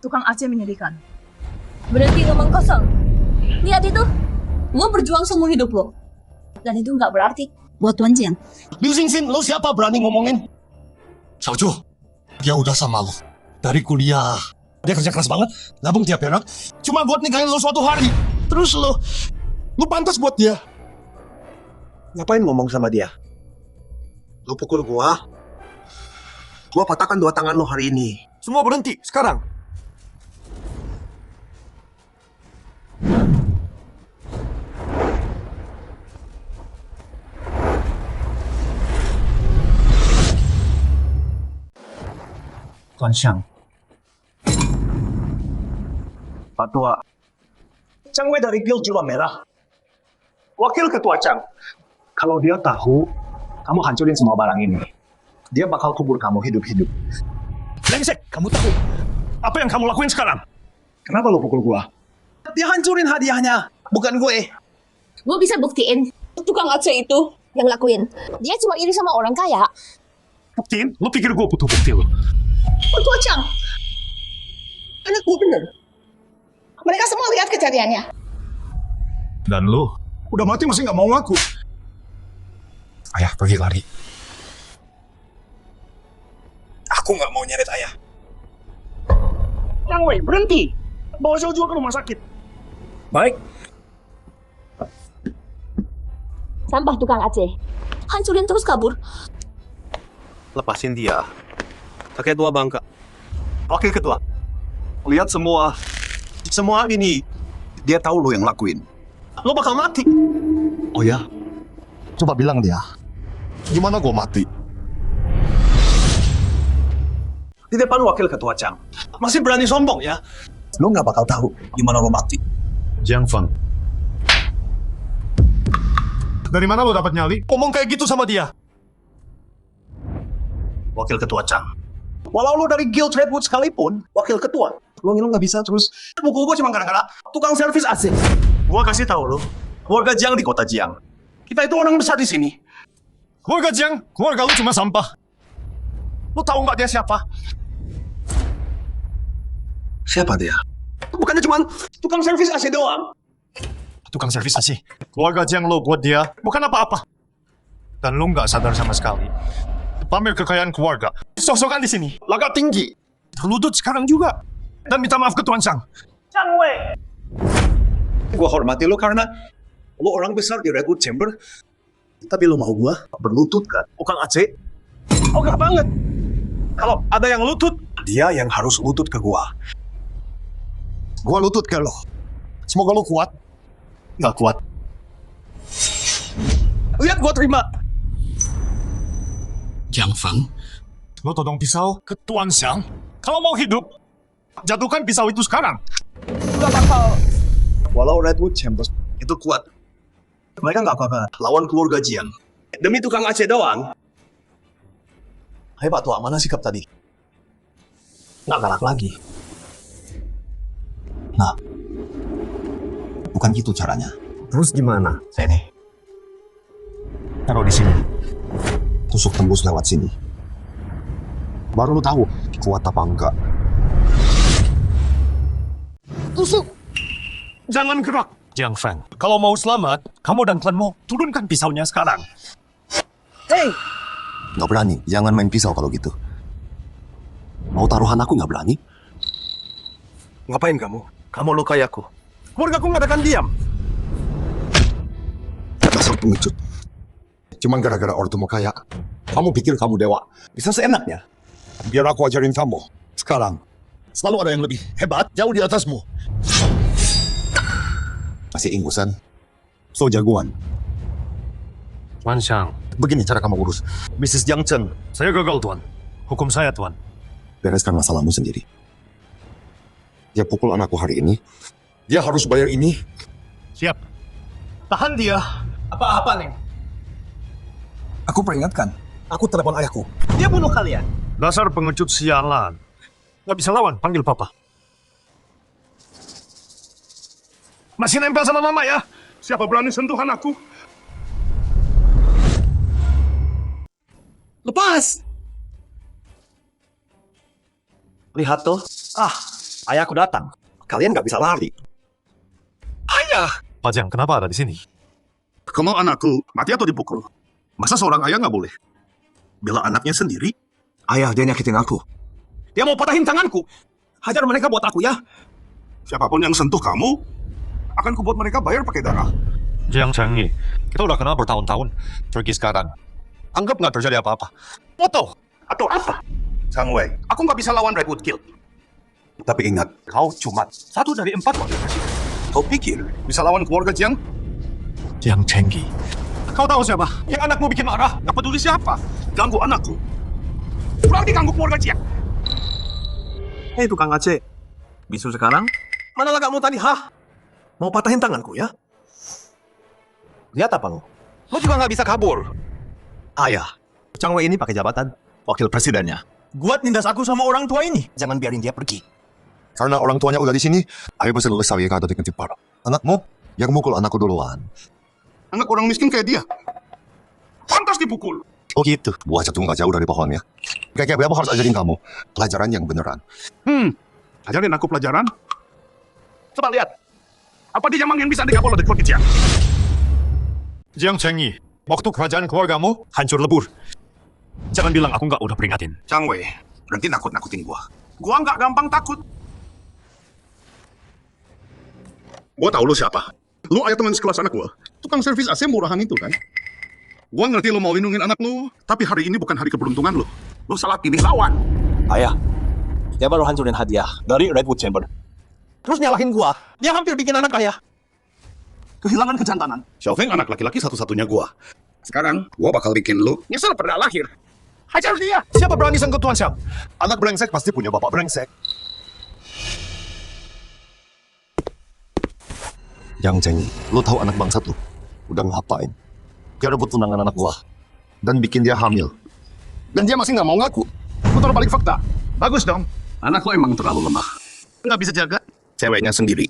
Tukang AC menyedihkan. Berhenti ngomong kosong. Lihat itu. Lo berjuang seumur hidup lo. Dan itu nggak berarti buat Tuan Jiang. Liu Xingxin, lo siapa berani ngomongin? Xiaoju, dia udah sama lo dari kuliah. Dia kerja keras banget, nabung tiap perak, cuma buat nikahin lo suatu hari. Terus lo pantas buat dia. Ngapain ngomong sama dia? Lo pukul gua patahkan 2 tangan lo hari ini. Semua berhenti, sekarang. Tuan Xiang, Pak Tua, Chang Wei dari Guild Jubah Merah. Wakil Ketua Chang, kalau dia tahu kamu hancurin semua barang ini, dia bakal kubur kamu hidup-hidup. Lengsek, kamu tahu apa yang kamu lakuin sekarang? Kenapa lo pukul gua? Dia hancurin hadiahnya, bukan gue. Gue bisa buktiin tukang Aceh itu yang lakuin. Dia cuma iri sama orang kaya. Buktiin? Lo pikir gue butuh bukti lo? Tua Chang, anak gue bener. Mereka semua lihat kejadiannya. Dan lo udah mati masih nggak mau ngaku. Ayah pergi lari. Aku nggak mau nyeret ayah. Chang Wei, berhenti. Bawa Xiaoju ke rumah sakit. baik. Sampah tukang Aceh. Hancurin terus kabur. Lepasin dia. Kakek tua bangka. Wakil ketua. Lihat semua ini. Dia tahu lo yang lakuin. Lo bakal mati. Oh ya? Coba bilang dia. Gimana gue mati? Di depan wakil ketua Chang. Masih berani sombong ya? Lo nggak bakal tahu gimana lo mati. Jiang Feng. Dari mana lo dapat nyali? Ngomong kayak gitu sama dia. Wakil ketua Chang. Walau lo dari Guild Redwood sekalipun, wakil ketua, lo nggak bisa terus pukul gue cuma gara-gara tukang servis AC. Gua kasih tahu lo, keluarga Jiang di kota Jiang. Kita itu orang besar di sini. Keluarga Jiang, keluarga lu cuma sampah. Lu tahu nggak dia siapa? Siapa dia? Bukannya cuma tukang servis AC doang. Tukang servis AC. Keluarga Jiang lo buat dia bukan apa-apa. Dan lu nggak sadar sama sekali. Pamer kekayaan keluarga. Sok-sokan di sini. Lagak tinggi. Terlutut sekarang juga. Dan minta maaf ke Tuan Chang. Chang Wei. Gua hormati lo karena lo orang besar di Redwood Chamber. Tapi lo mau gua berlutut kan? Tukang AC? Oh, enggak banget. Kalau ada yang lutut, dia yang harus lutut ke gua. Gue lutut ke lo. Semoga lo kuat. Nggak kuat. Lihat gua terima. Jiang Feng, lo todong pisau ke Tuan Xiang. Kalau mau hidup, jatuhkan pisau itu sekarang. Nggak bakal. Walau Redwood Chamber itu kuat, mereka nggak bakal lawan keluarga Jiang. Demi tukang AC doang. Hai Pak Tua, mana sikap tadi? Nggak galak lagi. Nah, bukan gitu caranya. Terus gimana? Sini. Taruh di sini. Tusuk tembus lewat sini. Baru lu tahu kuat apa enggak. Tusuk. Jangan gerak, Jiang Feng. Kalau mau selamat, kamu dan klanmu turunkan pisaunya sekarang. Nggak berani. Jangan main pisau kalau gitu. Mau taruhan aku nggak berani? Ngapain kamu? Kamu lukai aku. Keluarga aku nggak akan diam. Dasar pengecut. Cuman gara-gara ortumu kaya. Kamu pikir kamu dewa. Bisa seenaknya. Biar aku ajarin kamu. Sekarang. Selalu ada yang lebih hebat. Jauh di atasmu. Masih ingusan. So jagoan. Tuan Xiang, Begini cara kamu urus. Mrs. Jiang Chen, saya gagal, Tuan. Hukum saya, Tuan. Bereskan masalahmu sendiri. Dia pukul anakku hari ini. Dia harus bayar ini. Siap. Tahan dia. Apa-apa, Neng? Aku peringatkan. Aku telepon ayahku. Dia bunuh kalian. Dasar pengecut sialan. Nggak bisa lawan, panggil papa. Masih nempel sama mama ya? Siapa berani sentuh anakku? Lepas! Lihat tuh. Ayahku datang. Kalian nggak bisa lari. Ayah! Pak Jiang, kenapa ada di sini? Kalau anakku mati atau dipukul, masa seorang ayah nggak boleh bela anaknya sendiri? Ayah, dia nyakitin aku. Dia mau patahin tanganku. Hajar mereka buat aku ya. Siapapun yang sentuh kamu, akan kubuat mereka bayar pakai darah. Jiang Chengyi, kita udah kenal bertahun-tahun. Pergi sekarang. Anggap nggak terjadi apa-apa. Foto atau apa? Chang Wei, aku nggak bisa lawan Redwood Guild. Tapi ingat, Kau cuma satu dari 4 wakil presiden. kau pikir bisa lawan keluarga Jiang? Jiang Chengyi. Kau tahu siapa? Yang anakmu bikin marah. Nggak peduli siapa, ganggu anakku. Berarti ganggu keluarga Jiang. Hei tukang Aceh. Bisu sekarang? Mana kamu tadi, hah? Mau patahin tanganku ya? Lihat apa lo? Lo juga nggak bisa kabur. Ayah, Chang Wei ini pakai jabatan wakil presidennya. Buat nindas aku sama orang tua ini. Jangan biarin dia pergi. Karena orang tuanya udah di sini, ayo pasti selesai ya kado dengan cepat. Anakmu yang mukul anakku duluan. Anak orang miskin kayak dia, pantas dipukul. Oh gitu. Buah jatuh nggak jauh dari pohonnya. Kayak apa harus ajarin kamu pelajaran yang beneran. Ajarin aku pelajaran. Coba lihat, apa dia yang bisa digabung oleh keluarga Jiang? Jiang Chengyi, waktu kerajaan keluargamu hancur lebur. Jangan bilang aku nggak udah peringatin. Chang Wei, berhenti nakut-nakutin gua. Gua nggak gampang takut. Gua tahu lu siapa. Lu ayah teman sekelas anak gua. Tukang servis AC murahan itu kan. Gua ngerti lu mau lindungin anak lu, tapi hari ini bukan hari keberuntungan lu. Lu salah pilih lawan. Ayah, dia baru hancurin hadiah dari Redwood Chamber. Terus nyalahin gua. Dia hampir bikin anak ayah. Kehilangan kejantanan. Xiaofeng anak laki-laki satu-satunya gua. Sekarang, gua bakal bikin lu nyesel pada lahir. Hajar dia! Siapa berani sengkut Tuan Xiang? Anak brengsek pasti punya bapak brengsek. Yang Chengyi, lu tahu anak bangsat lu udah ngapain? Dia rebut tunangan anak gua dan bikin dia hamil. Dan dia masih nggak mau ngaku. Putar balik fakta. Bagus dong. Anak lo emang terlalu lemah. Nggak bisa jaga ceweknya sendiri.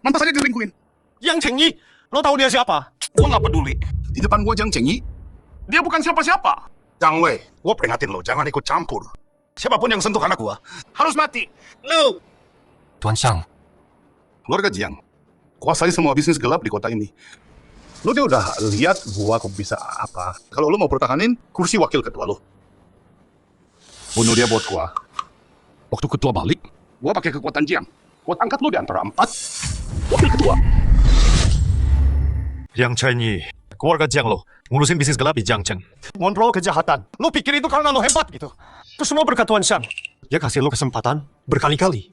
Mantas aja dilingkuin. Yang Chengyi, lo tahu dia siapa? Gua nggak peduli. Di depan gua Jiang Chengyi, dia bukan siapa-siapa. Chang Wei, gua peringatin lo, jangan ikut campur. Siapapun yang sentuh anak gua, harus mati. Lo! Tuan Xiang, Keluarga Jiang, kuasai semua bisnis gelap di kota ini. Lo dia udah lihat gua kok bisa apa. Kalau lo mau pertahanin kursi wakil ketua lo, bunuh dia buat gua. Waktu ketua balik, gua pakai kekuatan Jiang. Buat angkat lo di antara 4 wakil ketua. Yang Chengyi, keluarga Jiang lo ngurusin bisnis gelap di Jiangcheng. Ngontrol kejahatan. Lo pikir itu karena lo hebat gitu? Itu semua berkat Tuan Xiang. Dia kasih lo kesempatan berkali-kali.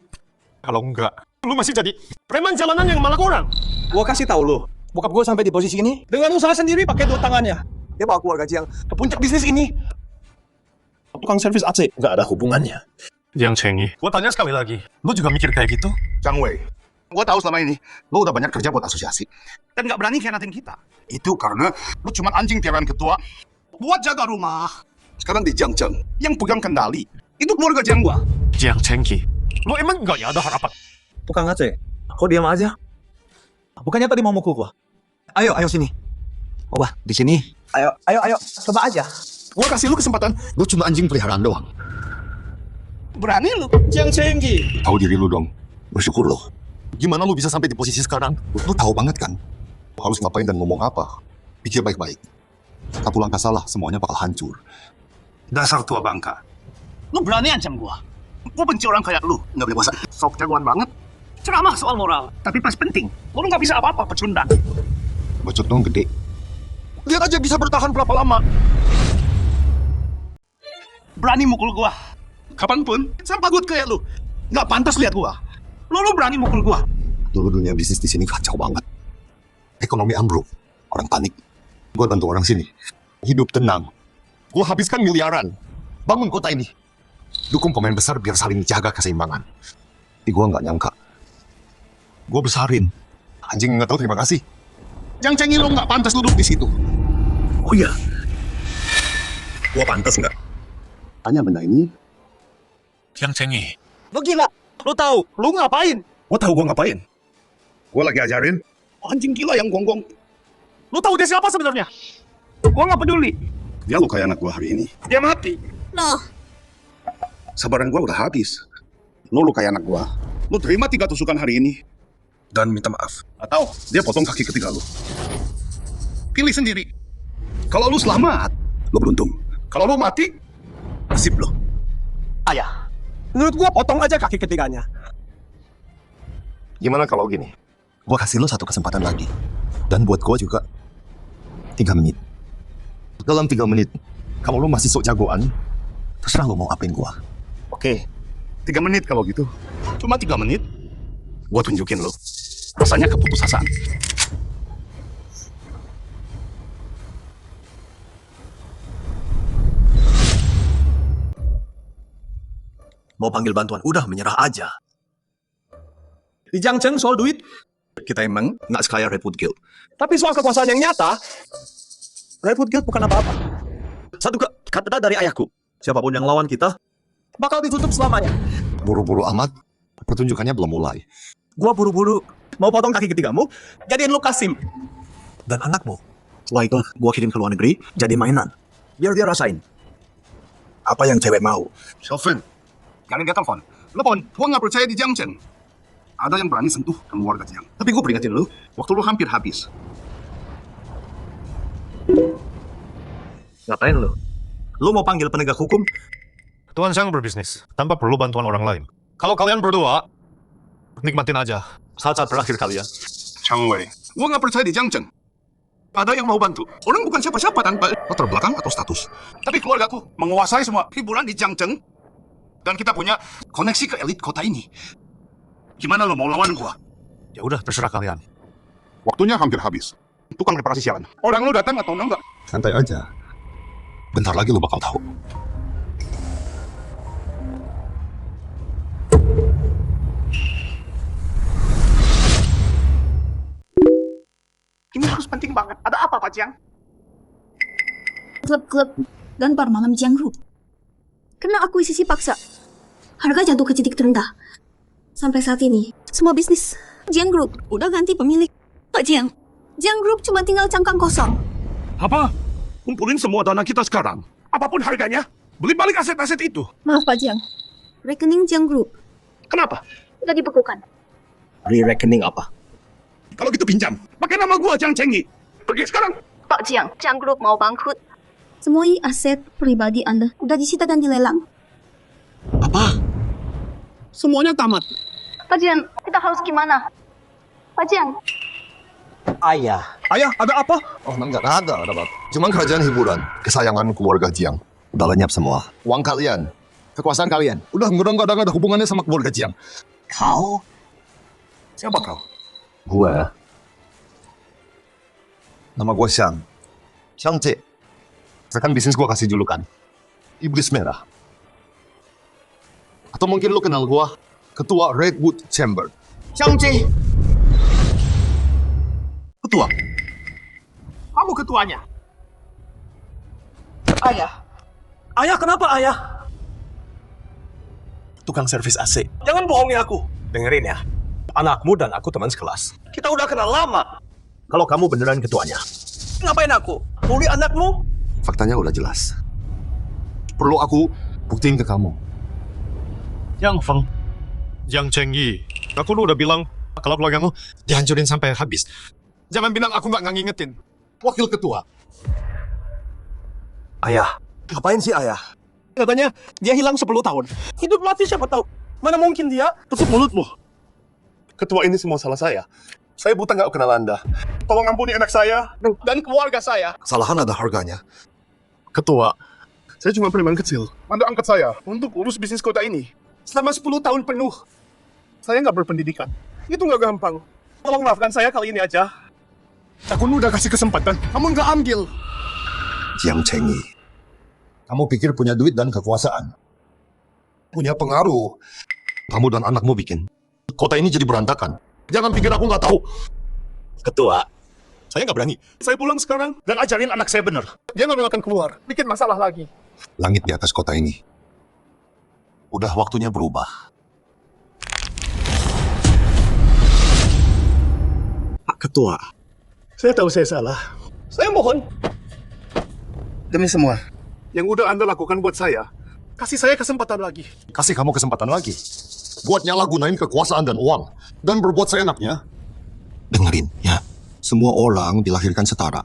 Kalau enggak, lo masih jadi preman jalanan yang malak orang. Gua kasih tahu lo, bokap gua sampai di posisi ini dengan usaha sendiri pakai 2 tangannya. Dia bawa keluarga Jiang ke puncak bisnis ini. Tukang servis AC nggak ada hubungannya. Jiang Chengyi, gua tanya sekali lagi, lo juga mikir kayak gitu? Chang Wei, gua tahu selama ini lo udah banyak kerja buat asosiasi dan nggak berani khianatin kita. Itu karena lo cuma anjing tiaran ketua buat jaga rumah. Sekarang di Jiangcheng yang pegang kendali itu keluarga Jiang gua. Jiang Chengyi, lo emang nggak ada harapan? Tukang Aceh, kok diam aja? Bukannya tadi mau mukul gua? Ayo sini. Wah, di sini. Ayo, coba aja. Gua kasih lu kesempatan. Lu cuma anjing peliharaan doang. Berani lu, Jiang Chengyi. Tahu diri lu dong. Bersyukur lo. Gimana lu bisa sampai di posisi sekarang? Lu tahu banget kan? Lu harus ngapain dan ngomong apa. Pikir baik-baik. Satu langkah salah, semuanya bakal hancur. Dasar tua bangka. Lu berani ancam gua. Gua benci orang kayak lu. Nggak boleh puasa. Sok jagoan banget. Ceramah soal moral. Tapi pas penting, lu nggak bisa apa-apa, pecundang. Bacot dong gede. Lihat aja bisa bertahan berapa lama. Berani mukul gua. Kapanpun, sampagut kayak lu. Nggak pantas lihat gua. Lu berani mukul gua. Dulu dunia bisnis di sini kacau banget. Ekonomi ambruk. Orang panik. Gua bantu orang sini. Hidup tenang. Gua habiskan miliaran. Bangun kota ini. Dukung pemain besar biar saling jaga keseimbangan. Tapi gua nggak nyangka. Gua besarin. Anjing nggak tahu terima kasih. Jiang Chengyi lu nggak pantas duduk di situ. Oh iya. Gua pantas nggak? Tanya benda ini. Jiang Chengyi, lo gila. Lo tahu, lo ngapain? Gua tahu gua ngapain. Gua lagi ajarin anjing gila yang gonggong. Lo tahu dia siapa sebenarnya? Gua nggak peduli. Dia lukai anak gua hari ini. Dia mati. Noh, Sabaran gua udah habis. Lu lukai anak gua. Lu terima 3 tusukan hari ini. Dan minta maaf. Atau dia potong kaki ketiga lu. Pilih sendiri. Kalau lu selamat, lo beruntung. Kalau lu mati, nasib lo. Ayah, menurut gua potong aja kaki ketiganya. Gimana kalau gini? Gua kasih lo satu kesempatan lagi. Dan buat gua juga 3 menit. Dalam 3 menit, kalau lo masih sok jagoan, terserah lo mau apain gua. Oke, 3 menit kalau gitu. Cuma 3 menit, gua tunjukin lo. Rasanya keputusasaan. Mau panggil bantuan, udah menyerah aja. Di Jiangcheng soal duit, kita emang nggak sekaya Redwood Guild. Tapi soal kekuasaan yang nyata, Redwood Guild bukan apa-apa. Satu kata dari ayahku, siapapun yang lawan kita, bakal ditutup selamanya. Buru-buru amat, pertunjukannya belum mulai. Gua buru-buru mau potong kaki ketigamu, jadiin lu Kasim. Dan anakmu. Setelah itu, gua kirim ke luar negeri, jadi mainan. Biar dia rasain. Apa yang cewek mau. Shelvin, kalian dia telepon. Telepon, gua nggak percaya di Jiangcheng. Ada yang berani sentuh keluarga Jiang. Tapi gua peringatin lu, waktu lu hampir habis. Ngapain lu? Lu mau panggil penegak hukum? Tuan Xiang berbisnis, tanpa perlu bantuan orang lain. Kalau kalian berdua, nikmatin aja saat-saat terakhir kalian. Chang Wei, gua nggak percaya di Jiangcheng. Ada yang mau bantu. Orang bukan siapa-siapa tanpa latar belakang atau status. Tapi keluargaku menguasai semua hiburan di Jiangcheng. Dan kita punya koneksi ke elit kota ini. Gimana lo mau lawan gua? Ya udah, terserah kalian. Waktunya hampir habis. Tukang reparasi siaran. Orang lu datang atau enggak? Santai aja. Bentar lagi lo bakal tahu. Ini harus penting banget. Ada apa, Pak Jiang? Klub-klub dan par malam Jiang Group kena akuisisi paksa. Harga jatuh ke titik terendah. Sampai saat ini, semua bisnis Jiang Group udah ganti pemilik. Pak Jiang, Jiang Group cuma tinggal cangkang kosong. Apa? Kumpulin semua dana kita sekarang. Apapun harganya, beli balik aset-aset itu. Maaf Pak Jiang, rekening Jiang Group Kenapa? udah dibekukan. Re-rekening apa? Kalau gitu pinjam. Pakai nama gua, Jiang Chengyi. Pergi sekarang. Pak Jiang, Jiang Group mau bangkrut. Semua aset pribadi Anda udah disita dan dilelang. Apa? Semuanya tamat. Pak Jiang, kita harus gimana? Pak Jiang. Ayah. Ayah, ada apa? Oh, enggak ada, Pak. Cuman kerajaan hiburan, kesayangan keluarga Jiang. Udah lenyap semua. Uang kalian, kekuasaan kalian, udah nggak ada hubungannya sama keluarga Jiang. Kau? Siapa kau? Gue. Nama gue Xiang. Xiang C. Sekarang bisnis gue kasih julukan Iblis Merah. Atau mungkin lo kenal gue, Ketua Redwood Chamber. Xiang C. Ketua? Kamu ketuanya? Ayah. Ayah, kenapa ayah? Tukang servis AC. Jangan bohongi aku. Dengerin ya. Anakmu dan aku teman sekelas. Kita udah kenal lama. Kalau kamu beneran ketuanya, ngapain aku? Bully anakmu? Faktanya udah jelas. Perlu aku buktiin ke kamu. Yang Feng, Jiang Chengyi, aku udah bilang kalau keluargamu dihancurin sampai habis. Jangan bilang aku nggak ngingetin. Wakil ketua. Ayah. Ngapain sih ayah? Katanya dia hilang 10 tahun. Hidup mati siapa tahu. Mana mungkin dia? Tutup mulutmu. Ketua ini semua salah saya. Saya buta nggak kenal Anda. Tolong ampuni anak saya dan keluarga saya. Kesalahan ada harganya. Ketua, saya cuma preman kecil. Anda angkat saya untuk urus bisnis kota ini. Selama 10 tahun penuh. Saya nggak berpendidikan. Itu nggak gampang. Tolong maafkan saya kali ini aja. Aku udah kasih kesempatan. Kamu nggak ambil. Jiang Chengyi, kamu pikir punya duit dan kekuasaan? Punya pengaruh. Kamu dan anakmu bikin kota ini jadi berantakan. Jangan pikir aku nggak tahu. Ketua. Saya nggak berani. Saya pulang sekarang dan ajarin anak saya benar. Dia nggak akan keluar. Bikin masalah lagi. Langit di atas kota ini udah waktunya berubah. Pak Ketua. Saya tahu saya salah. Saya mohon. Demi semua yang udah Anda lakukan buat saya, kasih saya kesempatan lagi. Kasih kamu kesempatan lagi. Buat nyalagunain kekuasaan dan uang. Dan berbuat seenaknya. Dengerin ya. Semua orang dilahirkan setara.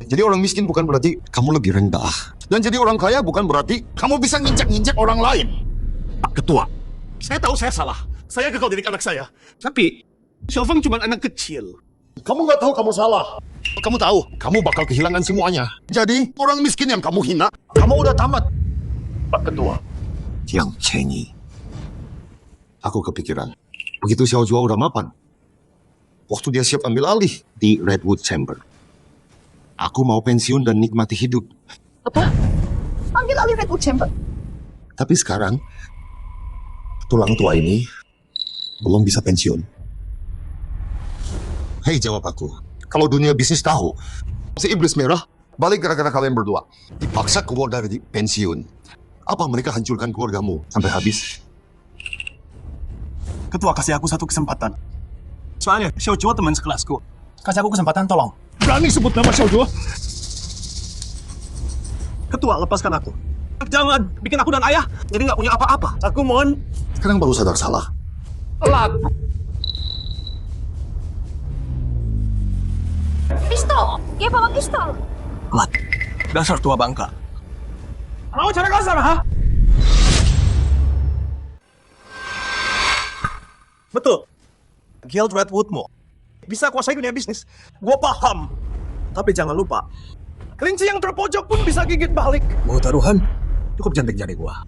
Jadi orang miskin bukan berarti kamu lebih rendah. Dan jadi orang kaya bukan berarti kamu bisa nginjak-nginjak orang lain. Pak Ketua, saya tahu saya salah. Saya gagal didik anak saya. Tapi, Xiaofeng cuma anak kecil. Kamu nggak tahu kamu salah. Kamu tahu, kamu bakal kehilangan semuanya. Jadi, orang miskin yang kamu hina, kamu udah tamat. Pak Ketua. Jiang Chenyi. Aku kepikiran. Begitu Xiao Zhuo udah mapan, waktu dia siap ambil alih di Redwood Chamber, aku mau pensiun dan nikmati hidup. Apa? Ambil alih Redwood Chamber. Tapi sekarang, tulang tua ini belum bisa pensiun. Hei, jawab aku. Kalau dunia bisnis tahu, si iblis merah balik gara-gara kalian berdua. Dipaksa keluar dari pensiun. Apa mereka hancurkan keluargamu sampai habis? Ketua, kasih aku satu kesempatan. Soalnya Xiao Zhuo teman sekelasku. Kasih aku kesempatan, tolong. Berani sebut nama Xiao Zhuo? Ketua, lepaskan aku. Jangan bikin aku dan ayah jadi nggak punya apa-apa. Aku mohon. Sekarang baru sadar salah. Telat. Pistol! Dia bawa pistol! Telat. Dasar tua bangka. Mau cara kasar, ha? Betul. Guild Redwoodmu bisa kuasai dunia bisnis. Gua paham. Tapi jangan lupa, kelinci yang terpojok pun bisa gigit balik. Mau taruhan? Cukup cantik jari gua.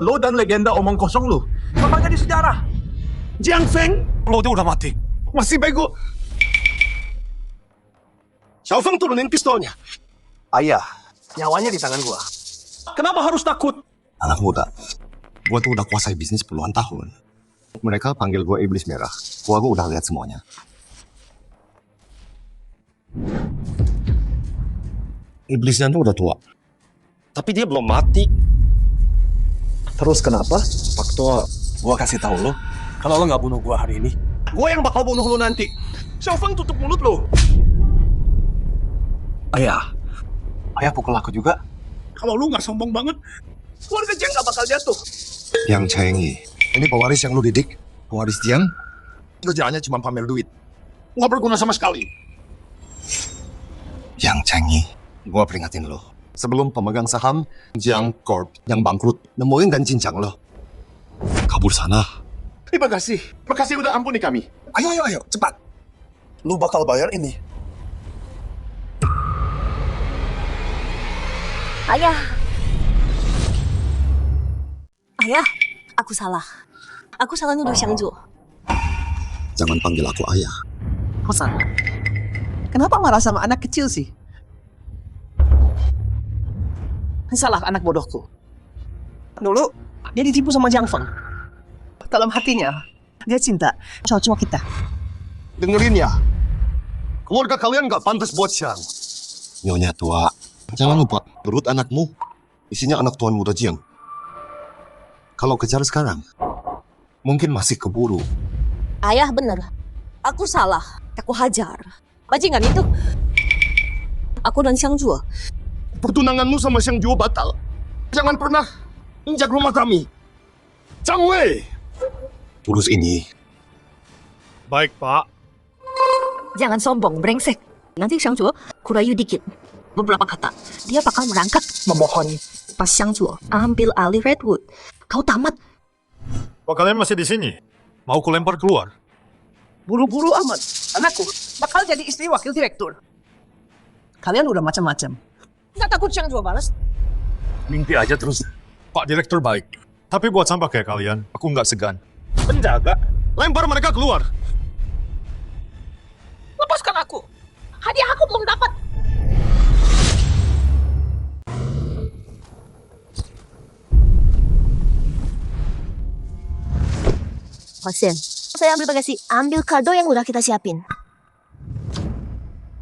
Lo dan legenda omong kosong lo bakal jadi sejarah. Jiang Feng, lo tuh udah mati. Masih bego. Xiao Feng turunin pistolnya. Ayah, nyawanya di tangan gua. Kenapa harus takut? Anak muda, gua tuh udah kuasai bisnis puluhan tahun. Mereka panggil gua iblis merah. Gua udah lihat semuanya. Iblisnya tuh udah tua. Tapi dia belum mati. Terus kenapa? Pak Ketua, gua kasih tahu lo, kalau lo nggak bunuh gua hari ini, gua yang bakal bunuh lo nanti. Xiao Feng, tutup mulut lo. Ayah pukul aku juga. Kalau lu nggak sombong banget, keluarga Jiang nggak bakal jatuh. Yang Chengi, ini pewaris yang lu didik. Pewaris Jiang, kerjaannya cuma pamer duit. Nggak berguna sama sekali. Yang Chengi, gua peringatin lo. Sebelum pemegang saham Jiang Corp yang bangkrut nemuin dan cincang lo. Kabur sana. Terima kasih. Makasih udah ampuni kami. Ayo, cepat. Lu bakal bayar ini. Ayah. Ayah, aku salah. Aku salah nuduh Xiang Zhuo. Jangan panggil aku ayah. Kosan, kenapa marah sama anak kecil sih? Salah anak bodohku. Dulu, dia ditipu sama Jiang Feng. Dalam hatinya, dia cinta cowok-cowok kita. Dengerin ya. Keluarga kalian gak pantas buat Xiang. Nyonya tua, jangan lupa perut anakmu isinya anak tuan muda Jiang. Kalau kejar sekarang, mungkin masih keburu. Ayah benar. Aku salah. Aku hajar. Bajingan itu. Aku dan Xiang Zhuo. Pertunanganmu sama Xiang Zhuo batal. Jangan pernah injak rumah kami. Zhang Wei. Urus ini. Baik, Pak. Jangan sombong, brengsek. Nanti Xiang Zhuo kurayu dikit. Beberapa kata. Dia bakal merangkak memohon. Pas Xiang Zhuo ambil alih Redwood, kau tamat. Kok kalian masih di sini? Mau ku lempar keluar? Buru-buru amat. Anakku bakal jadi istri wakil direktur. Kalian udah macam-macam. Nggak takut Xiang Zhuo balas? Mimpi aja terus. Pak Direktur baik. Tapi buat sampah kayak kalian, aku nggak segan. Penjaga, Lempar mereka keluar. Lepaskan aku. Hadiah aku belum dapat. Pasien, saya ambil bagasi. Ambil kado yang udah kita siapin.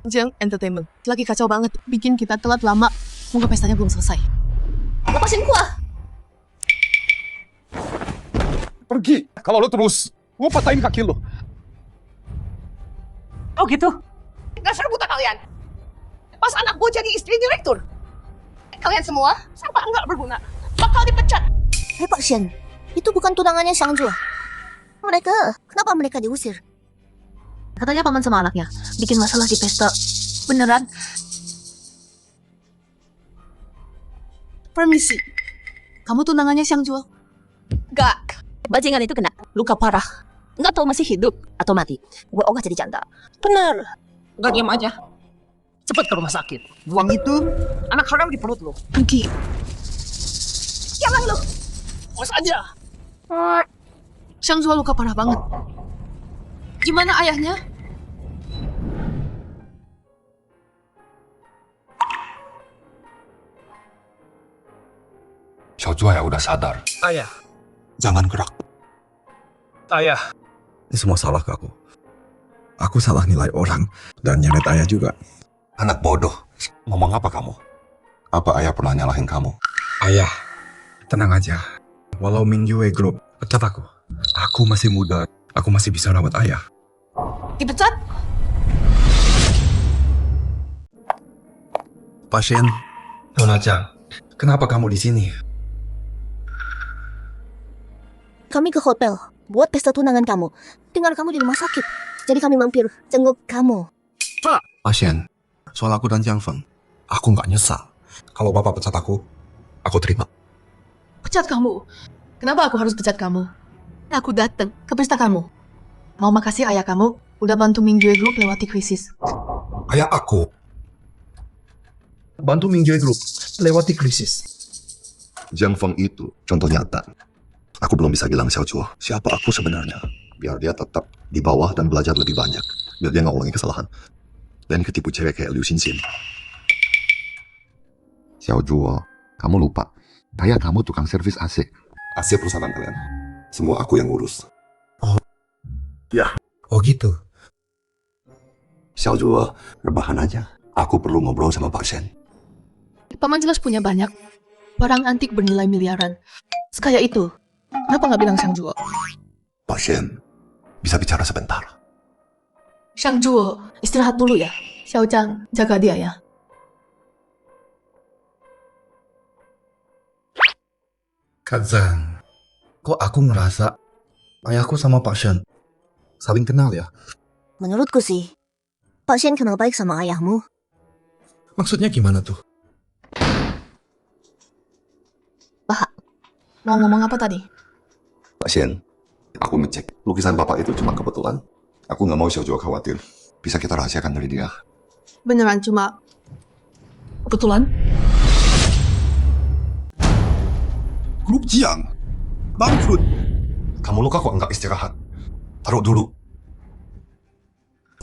Jiang Entertainment. Lagi kacau banget. Bikin kita telat lama. Moga pestanya belum selesai. Lepasin gua. pergi. Kalau lo terus, gue patahin kaki lo. Oh gitu? Dasar buta kalian. Pas anak gue jadi istri direktur. Kalian semua sampah nggak berguna. Bakal dipecat. Hei Pak Shen, itu bukan tunangannya Xiang Zhuo. Kenapa mereka diusir? Katanya paman sama anaknya bikin masalah di pesta. Beneran? Permisi. Kamu tunangannya Xiang Juo? Gak. Bajingan itu kena luka parah. Nggak tahu masih hidup atau mati. Gue ogah jadi janda. Bener. Nggak diam aja. Cepat ke rumah sakit. Buang itu anak haram di perut lo. Pergi. Jangan lu. Awas aja. Xiang Juo luka parah banget. Gimana ayahnya? Xiao ya udah sadar. Ayah, jangan gerak. Ayah. Ini semua salah ke aku. Aku salah nilai orang dan nyeret ayah juga. Anak bodoh. Ngomong apa kamu? Apa ayah pernah nyalahin kamu? Ayah, tenang aja. Walau Mingyue Group pecat aku masih muda. Aku masih bisa rawat ayah. Dipecat? Pasien, Nona Chang, kenapa kamu di sini? Kami ke hotel buat pesta tunangan kamu. Dengar kamu di rumah sakit. Jadi kami mampir jenguk kamu. Pasien, soal aku dan Jiang Feng, aku nggak nyesal. Kalau bapak pecat aku terima. Pecat kamu? Kenapa aku harus pecat kamu? Aku datang ke pesta kamu. Mau makasih ayah kamu udah bantu Mingyue Group lewati krisis. Ayah aku bantu Mingyue Group lewati krisis. Jiang Feng itu contoh nyata. Aku belum bisa bilang Xiao Juo siapa aku sebenarnya. Biar dia tetap di bawah dan belajar lebih banyak. Biar dia nggak ulangi kesalahan. Dan ketipu cewek kayak Liu Xinxin. Xiao Juo, kamu lupa. Ayah kamu tukang servis AC. AC perusahaan kalian. Semua aku yang ngurus. Oh gitu. Xiao Juo, rebahan aja. Aku perlu ngobrol sama pasien. Paman jelas punya banyak. Barang antik bernilai miliaran. Sekaya itu. Kenapa nggak bilang Xiang Juo? Pasien, bisa bicara sebentar. Xiang Juo, istirahat dulu ya. Xiao Zhang, jaga dia ya. Kak Zhang, kok aku ngerasa ayahku sama Pak Shen saling kenal ya? Menurutku sih, Pak Shen kenal baik sama ayahmu. Maksudnya gimana tuh? Mau ngomong apa tadi? Pasien, aku ngecek. Lukisan bapak itu cuma kebetulan. Aku nggak mau Xiao Juo khawatir. Bisa kita rahasiakan dari dia. Beneran cuma kebetulan? Grup Jiang. Bangkrut. Kamu luka kok nggak istirahat? Taruh dulu.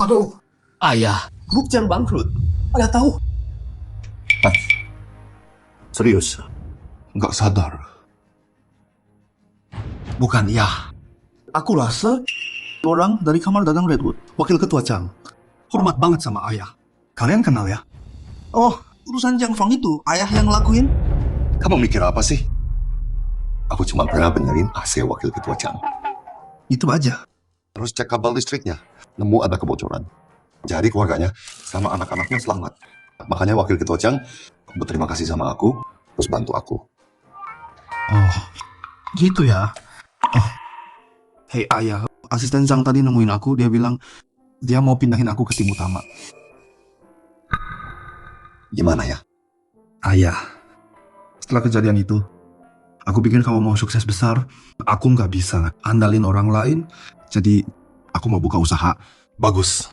Aduh. Ayah, grup Jiang bangkrut. Ayah tahu. Serius? Nggak sadar. Bukan ya. Aku rasa orang dari kamar dagang Redwood, wakil ketua Chang, hormat banget sama ayah. Kalian kenal ya? Oh, urusan Jiang Feng itu ayah yang ngelakuin? Kamu mikir apa sih? Aku cuma pernah benerin AC wakil ketua Chang. Itu aja. Terus cek kabel listriknya. Nemu ada kebocoran. Jadi keluarganya sama anak-anaknya selamat. Makanya wakil ketua Chang berterima kasih sama aku, terus bantu aku. Oh, gitu ya. Oh. Hei ayah, asisten Chang tadi nemuin aku, dia bilang dia mau pindahin aku ke tim utama. Gimana ya? Ayah, setelah kejadian itu, aku pikir kamu mau sukses besar. Aku nggak bisa andalin orang lain, jadi aku mau buka usaha. Bagus.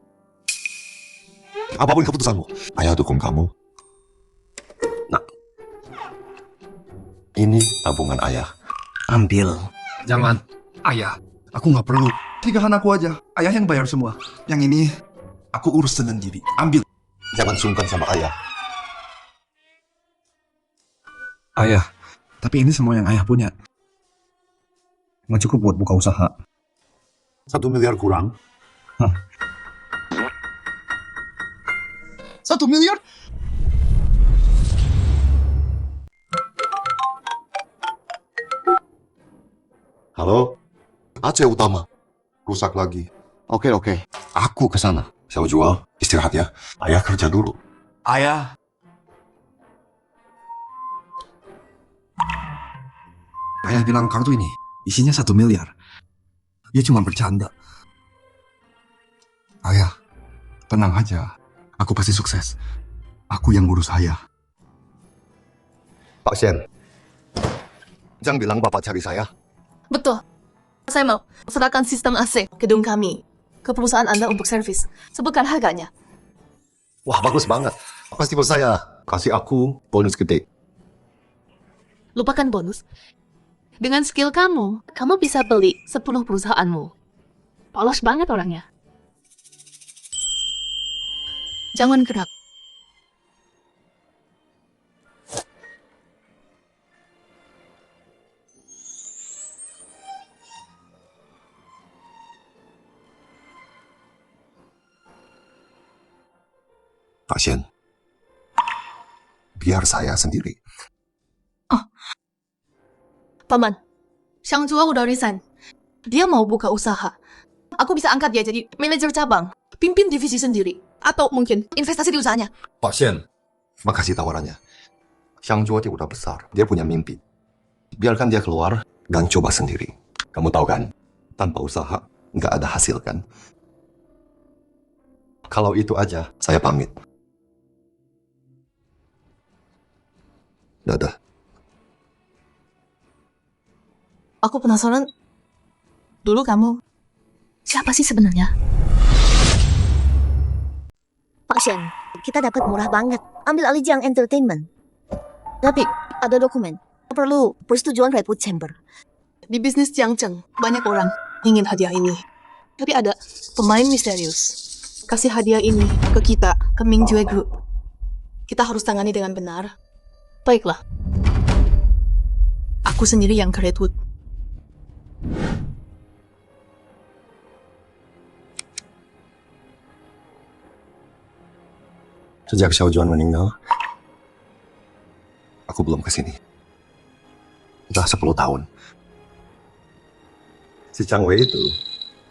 Apapun keputusanmu, ayah dukung kamu. Nah, ini tabungan ayah. Ambil. Jangan, ayah. Aku nggak perlu. Nikahan aku aja. Ayah yang bayar semua. Yang ini, aku urus sendiri. Ambil. Jangan sungkan sama ayah. Ayah, tapi ini semua yang ayah punya. Nggak cukup buat buka usaha. 1 miliar kurang. 1 miliar? Halo? AC utama. Rusak lagi. Oke. Aku ke sana. Xiao Juo, istirahat ya. Ayah kerja dulu. Ayah. Ayah bilang kartu ini isinya 1 miliar. Dia cuma bercanda. Ayah, tenang aja. Aku pasti sukses. Aku yang ngurus ayah. Pak Shen, jangan bilang Bapak cari saya. Betul. Saya mau serahkan sistem AC gedung kami ke perusahaan Anda untuk servis. Sebutkan harganya. Wah, bagus banget. Pasti bos saya kasih aku bonus gede. Lupakan bonus. Dengan skill kamu bisa beli 10 perusahaanmu. Polos banget orangnya. Jangan gerak. Pak Shen, biar saya sendiri. Paman, Xiang Zhuo udah resign. Dia mau buka usaha. Aku bisa angkat dia jadi manajer cabang, pimpin divisi sendiri, atau mungkin investasi di usahanya. Pak Shen, makasih tawarannya. Xiang Zhuo dia udah besar, dia punya mimpi. Biarkan dia keluar dan coba sendiri. Kamu tahu kan, tanpa usaha nggak ada hasil kan? Kalau itu aja, saya pamit. Dadah. Aku penasaran, dulu kamu siapa sih sebenarnya? Pak Shen, kita dapat murah banget. Ambil alih Jiang Entertainment. Tapi ada dokumen. Perlu persetujuan Redwood Chamber. Di bisnis Jiangcheng, banyak orang ingin hadiah ini. Tapi ada pemain misterius. Kasih hadiah ini ke kita, ke Mingjue Group. Kita harus tangani dengan benar. Baiklah. Aku sendiri yang ke Redwood. Sejak Xiao Juan meninggal, aku belum kesini. Udah 10 tahun. Si Chang Wei itu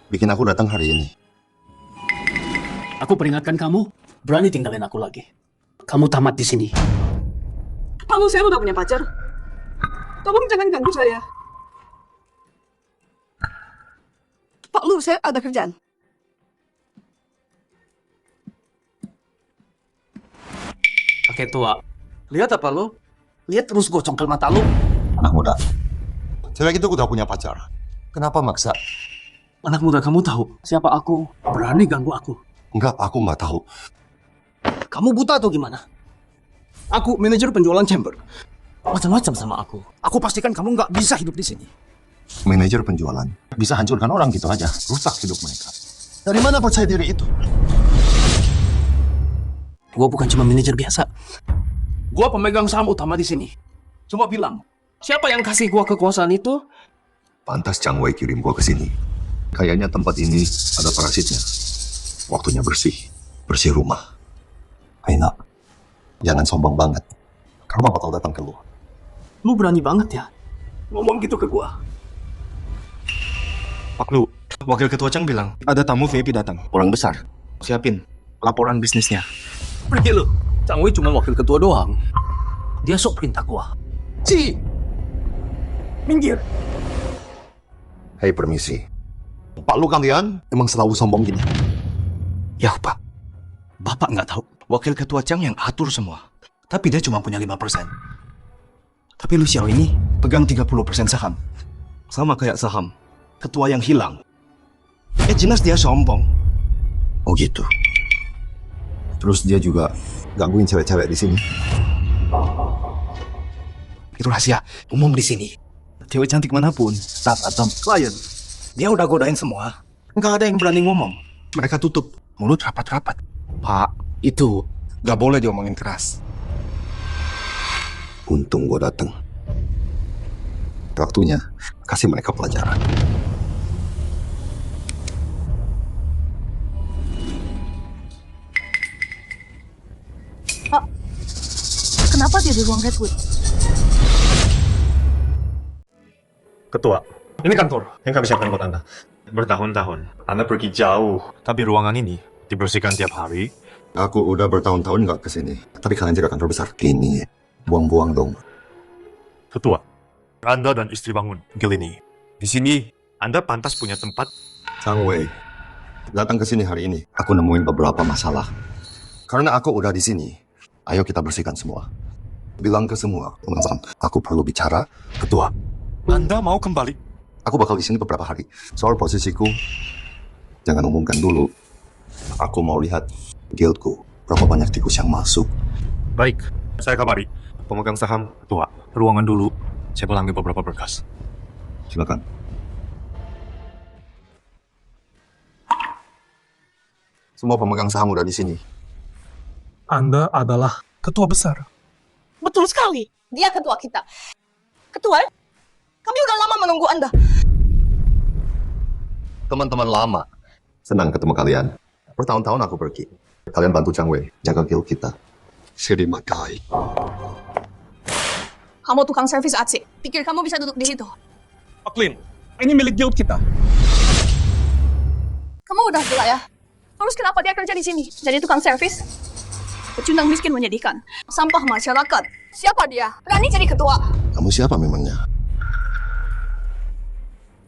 bikin aku datang hari ini. Aku peringatkan kamu, berani tinggalin aku lagi. Kamu tamat di sini. Pak Lu, saya udah punya pacar. Tolong jangan ganggu saya. Pak Lu, saya ada kerjaan. Kakek tua, lihat apa lo? Lihat terus gue congkel mata lo. Anak muda, cewek itu udah punya pacar. Kenapa maksa? Anak muda, kamu tahu siapa aku? Berani ganggu aku. Enggak, aku nggak tahu. Kamu buta atau gimana? Aku manajer penjualan chamber. Macam-macam sama aku. Aku pastikan kamu nggak bisa hidup di sini. Manajer penjualan bisa hancurkan orang gitu aja, rusak hidup mereka. Dari mana percaya diri itu? Gue bukan cuma manajer biasa. Gue pemegang saham utama di sini. Coba bilang, siapa yang kasih gue kekuasaan itu? Pantas Chang Wei kirim gua ke sini. Kayaknya tempat ini ada parasitnya. Waktunya bersih, bersih rumah. Aina, jangan sombong banget. Karma bakal datang ke lu. Lu berani banget ya ngomong gitu ke gue. Pak Lu, Wakil Ketua Chang bilang ada tamu VIP datang. Orang besar. Siapin laporan bisnisnya. Pergi lu. Chang Wei cuma wakil ketua doang. Dia sok perintah gue. Ci, minggir. Hei, permisi. Pak Lu kalian emang selalu sombong gini? Ya Pak, Bapak nggak tahu. Wakil Ketua Chang yang atur semua. Tapi dia cuma punya 5%. Tapi Lu Xiao ini pegang 30% saham. Sama kayak saham ketua yang hilang. Jelas dia sombong. Oh gitu. Terus dia juga gangguin cewek-cewek di sini. Itu rahasia umum di sini. Cewek cantik manapun, staff atau klien, dia udah godain semua. Nggak ada yang berani ngomong. Mereka tutup mulut rapat-rapat. Pak, itu nggak boleh diomongin keras. Untung gua dateng. Waktunya kasih mereka pelajaran. Kenapa dia di ruang Redwood? Ketua, ini kantor yang kami siapkan buat Anda. Bertahun-tahun, Anda pergi jauh, tapi ruangan ini dibersihkan tiap hari. Aku udah bertahun-tahun nggak kesini. Tapi kalian jaga kantor besar. Ini buang-buang dong. Ketua, Anda dan istri bangun gil ini. Di sini, Anda pantas punya tempat. Chang Wei, datang ke sini hari ini. Aku nemuin beberapa masalah. Karena aku udah di sini, ayo kita bersihkan semua. Bilang ke semua teman-teman, aku perlu bicara. Ketua, Anda mau kembali? aku bakal di sini beberapa hari. Soal posisiku, jangan umumkan dulu. Aku mau lihat guildku, berapa banyak tikus yang masuk. Baik, saya kabari. Pemegang saham ketua, ruangan dulu. Saya ambil beberapa berkas. Silakan. Semua pemegang saham udah di sini. Anda adalah ketua besar. Betul sekali. Dia ketua kita. Ketua, kami udah lama menunggu Anda. Teman-teman lama. Senang ketemu kalian. Bertahun-tahun aku pergi. Kalian bantu Chang Wei jaga guild kita. Terima kasih. Kamu tukang servis AC. Pikir kamu bisa duduk di situ. Pak Lin, ini milik guild kita. Kamu udah gila ya. Terus kenapa dia kerja di sini? Jadi tukang servis? Pecundang miskin menyedihkan. Sampah masyarakat. Siapa dia? Berani jadi ketua. Kamu siapa memangnya?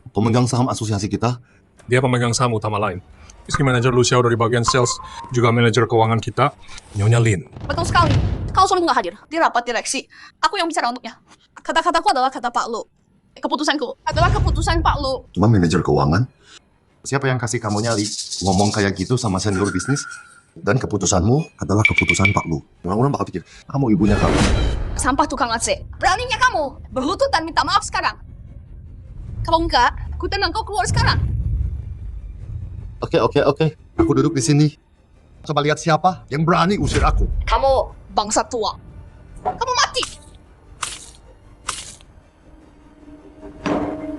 Pemegang saham asosiasi kita? Dia pemegang saham utama lain. Meski manajer Luciao dari bagian sales, juga manajer keuangan kita, Nyonya Lin. Betul sekali. Kalau suamiku nggak hadir di rapat direksi, aku yang bicara untuknya. Kata-kataku adalah kata Pak Lu. Keputusanku adalah keputusan Pak Lu. Cuma manajer keuangan? Siapa yang kasih kamu nyali ngomong kayak gitu sama senior bisnis? Dan keputusanmu adalah keputusan Pak Lu. Orang-orang bakal pikir, kamu ibunya kamu. Sampah tukang AC. Beraninya kamu berlutut dan minta maaf sekarang. Kalau enggak, aku tendang kau keluar sekarang. Oke. Aku duduk di sini. Coba lihat siapa yang berani usir aku. Kamu bangsa tua. Kamu mati.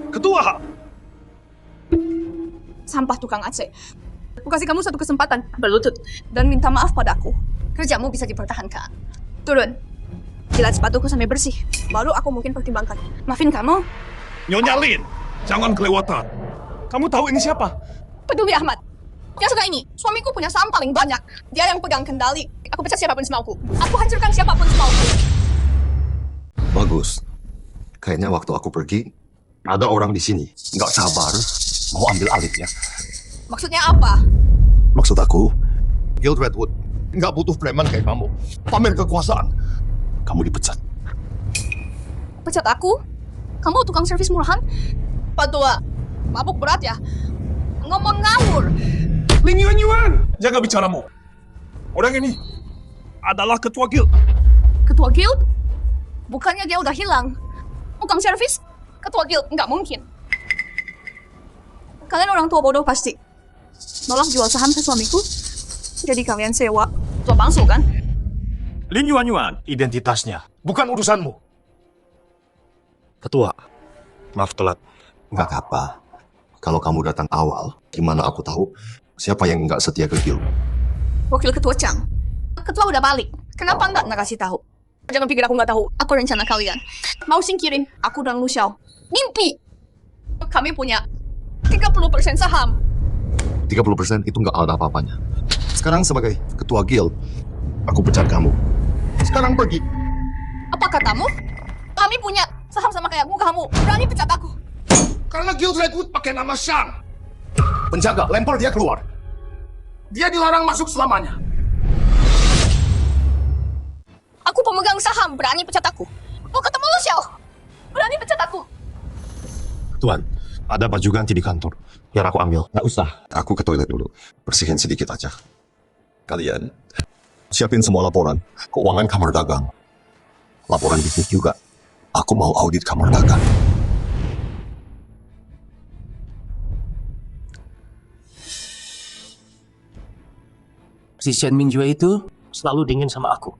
Ketua! Sampah tukang AC. Aku kasih kamu satu kesempatan berlutut dan minta maaf padaku. Kerjamu bisa dipertahankan. Turun. Jilat sepatuku sampai bersih. Baru aku mungkin pertimbangkan. Maafin kamu. Nyonya Lin, jangan kelewatan. Kamu tahu ini siapa? Peduli Ahmad. Yang suka ini, suamiku punya saham paling banyak. Dia yang pegang kendali. Aku pecat siapapun semauku. Aku hancurkan siapapun semauku. Bagus. Kayaknya waktu aku pergi, ada orang di sini. Nggak sabar, mau ambil alihnya. Maksudnya apa? Maksud aku, Guild Redwood nggak butuh preman kayak kamu. Pamer kekuasaan. Kamu dipecat. Pecat aku? Kamu tukang servis murahan? Pak Tua, mabuk berat ya? Ngomong ngawur. Lin Yuan! Jaga bicaramu. Orang ini adalah ketua guild. Ketua guild? Bukannya dia udah hilang. Tukang servis? Ketua guild? Nggak mungkin. Kalian orang tua bodoh pasti. Nolak jual saham ke suamiku. Jadi kalian sewa tua bangsu kan? Lin Yuan, identitasnya. Bukan urusanmu. Ketua, maaf telat. Nggak apa. Kalau kamu datang awal, gimana aku tahu siapa yang nggak setia ke guild? Wakil ketua Chang. Ketua udah balik. Kenapa nggak kasih tahu? Jangan pikir aku nggak tahu. Aku rencana kalian. Mau singkirin aku dan Luciao. Mimpi. Kami punya 30% saham. 30% itu nggak ada apa-apanya. Sekarang sebagai ketua guild, aku pecat kamu. Sekarang pergi. Apa katamu? Kami punya saham sama kayak kamu. Berani pecat aku. Karena Guild Redwood pakai nama Shang. Penjaga, lempar dia keluar. Dia dilarang masuk selamanya. Aku pemegang saham, berani pecat aku. Mau ketemu Luciao? Berani pecat aku. Tuan, ada baju ganti di kantor. Biar aku ambil. Nggak usah. Aku ke toilet dulu. Bersihin sedikit aja. Kalian, siapin semua laporan. Keuangan kamar dagang. Laporan bisnis juga. Aku mau audit kamar dagang. Si Shen Mingjue itu selalu dingin sama aku.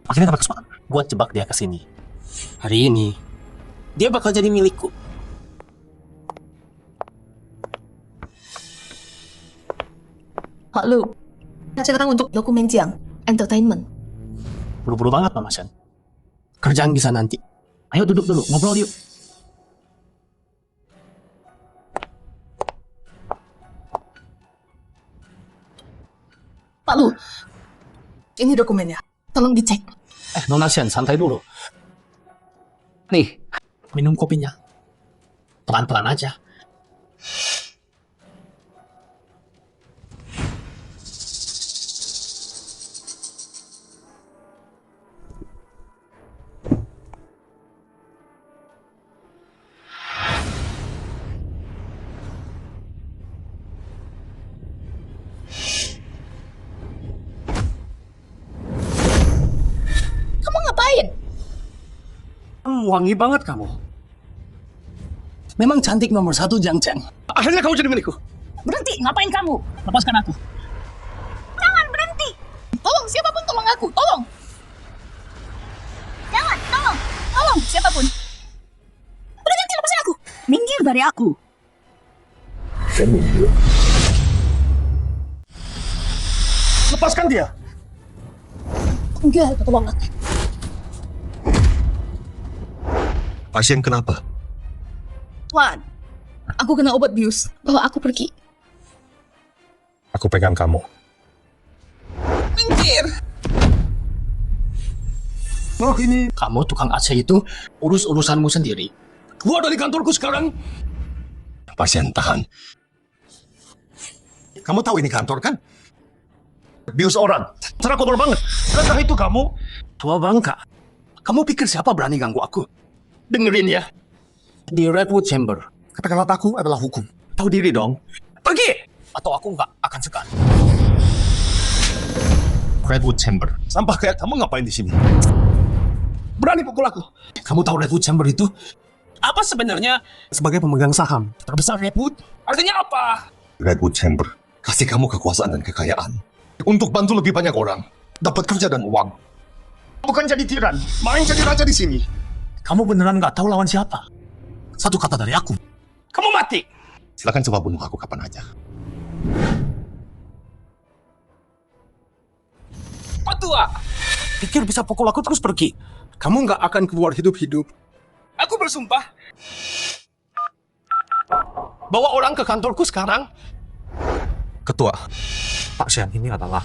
Akhirnya dapat kesempatan buat jebak dia ke sini. Hari ini, dia bakal jadi milikku. Pak Lu, sekarang untuk dokumen Jiang, entertainment. Buru-buru banget, Mama Shen. Kerjaan bisa nanti. Ayo duduk dulu, ngobrol yuk. Pak Lu, ini dokumennya. Tolong dicek. Nona Shen, santai dulu. Nih, minum kopinya. Pelan-pelan aja. wangi banget kamu. Memang cantik nomor satu, Jang Cheng. Akhirnya kamu jadi milikku. Berhenti, ngapain kamu? Lepaskan aku. Jangan berhenti. Tolong, siapapun tolong aku. Tolong. Jangan, tolong siapapun. Berhenti, lepasin aku. Minggir dari aku. Lepaskan dia. Enggak, tolong aku. Pasien kenapa? Tuan, aku kena obat bius. Bawa aku pergi. Aku pegang kamu. Minggir. Oh ini. Kamu tukang AC itu urus urusanmu sendiri. Keluar dari kantorku sekarang. Pasien tahan. Kamu tahu ini kantor kan? Bius orang. Cara kotor banget. Bukankah itu kamu? Tua bangka. Kamu pikir siapa berani ganggu aku? Dengerin ya. Di Redwood Chamber, kata-kataku adalah hukum. Tahu diri dong. Pergi! Atau aku nggak akan segan. Redwood Chamber. Sampah kayak kamu ngapain di sini? Berani pukul aku. Kamu tahu Redwood Chamber itu? Apa sebenarnya? Sebagai pemegang saham terbesar Redwood. Artinya apa? Redwood Chamber kasih kamu kekuasaan dan kekayaan untuk bantu lebih banyak orang, dapat kerja dan uang. Bukan jadi tiran, main jadi raja di sini. Kamu beneran nggak tahu lawan siapa? Satu kata dari aku, kamu mati. Silakan coba bunuh aku kapan aja. Patua, pikir bisa pukul aku terus pergi? Kamu nggak akan keluar hidup-hidup. Aku bersumpah. Bawa orang ke kantorku sekarang. Ketua, pasien ini adalah...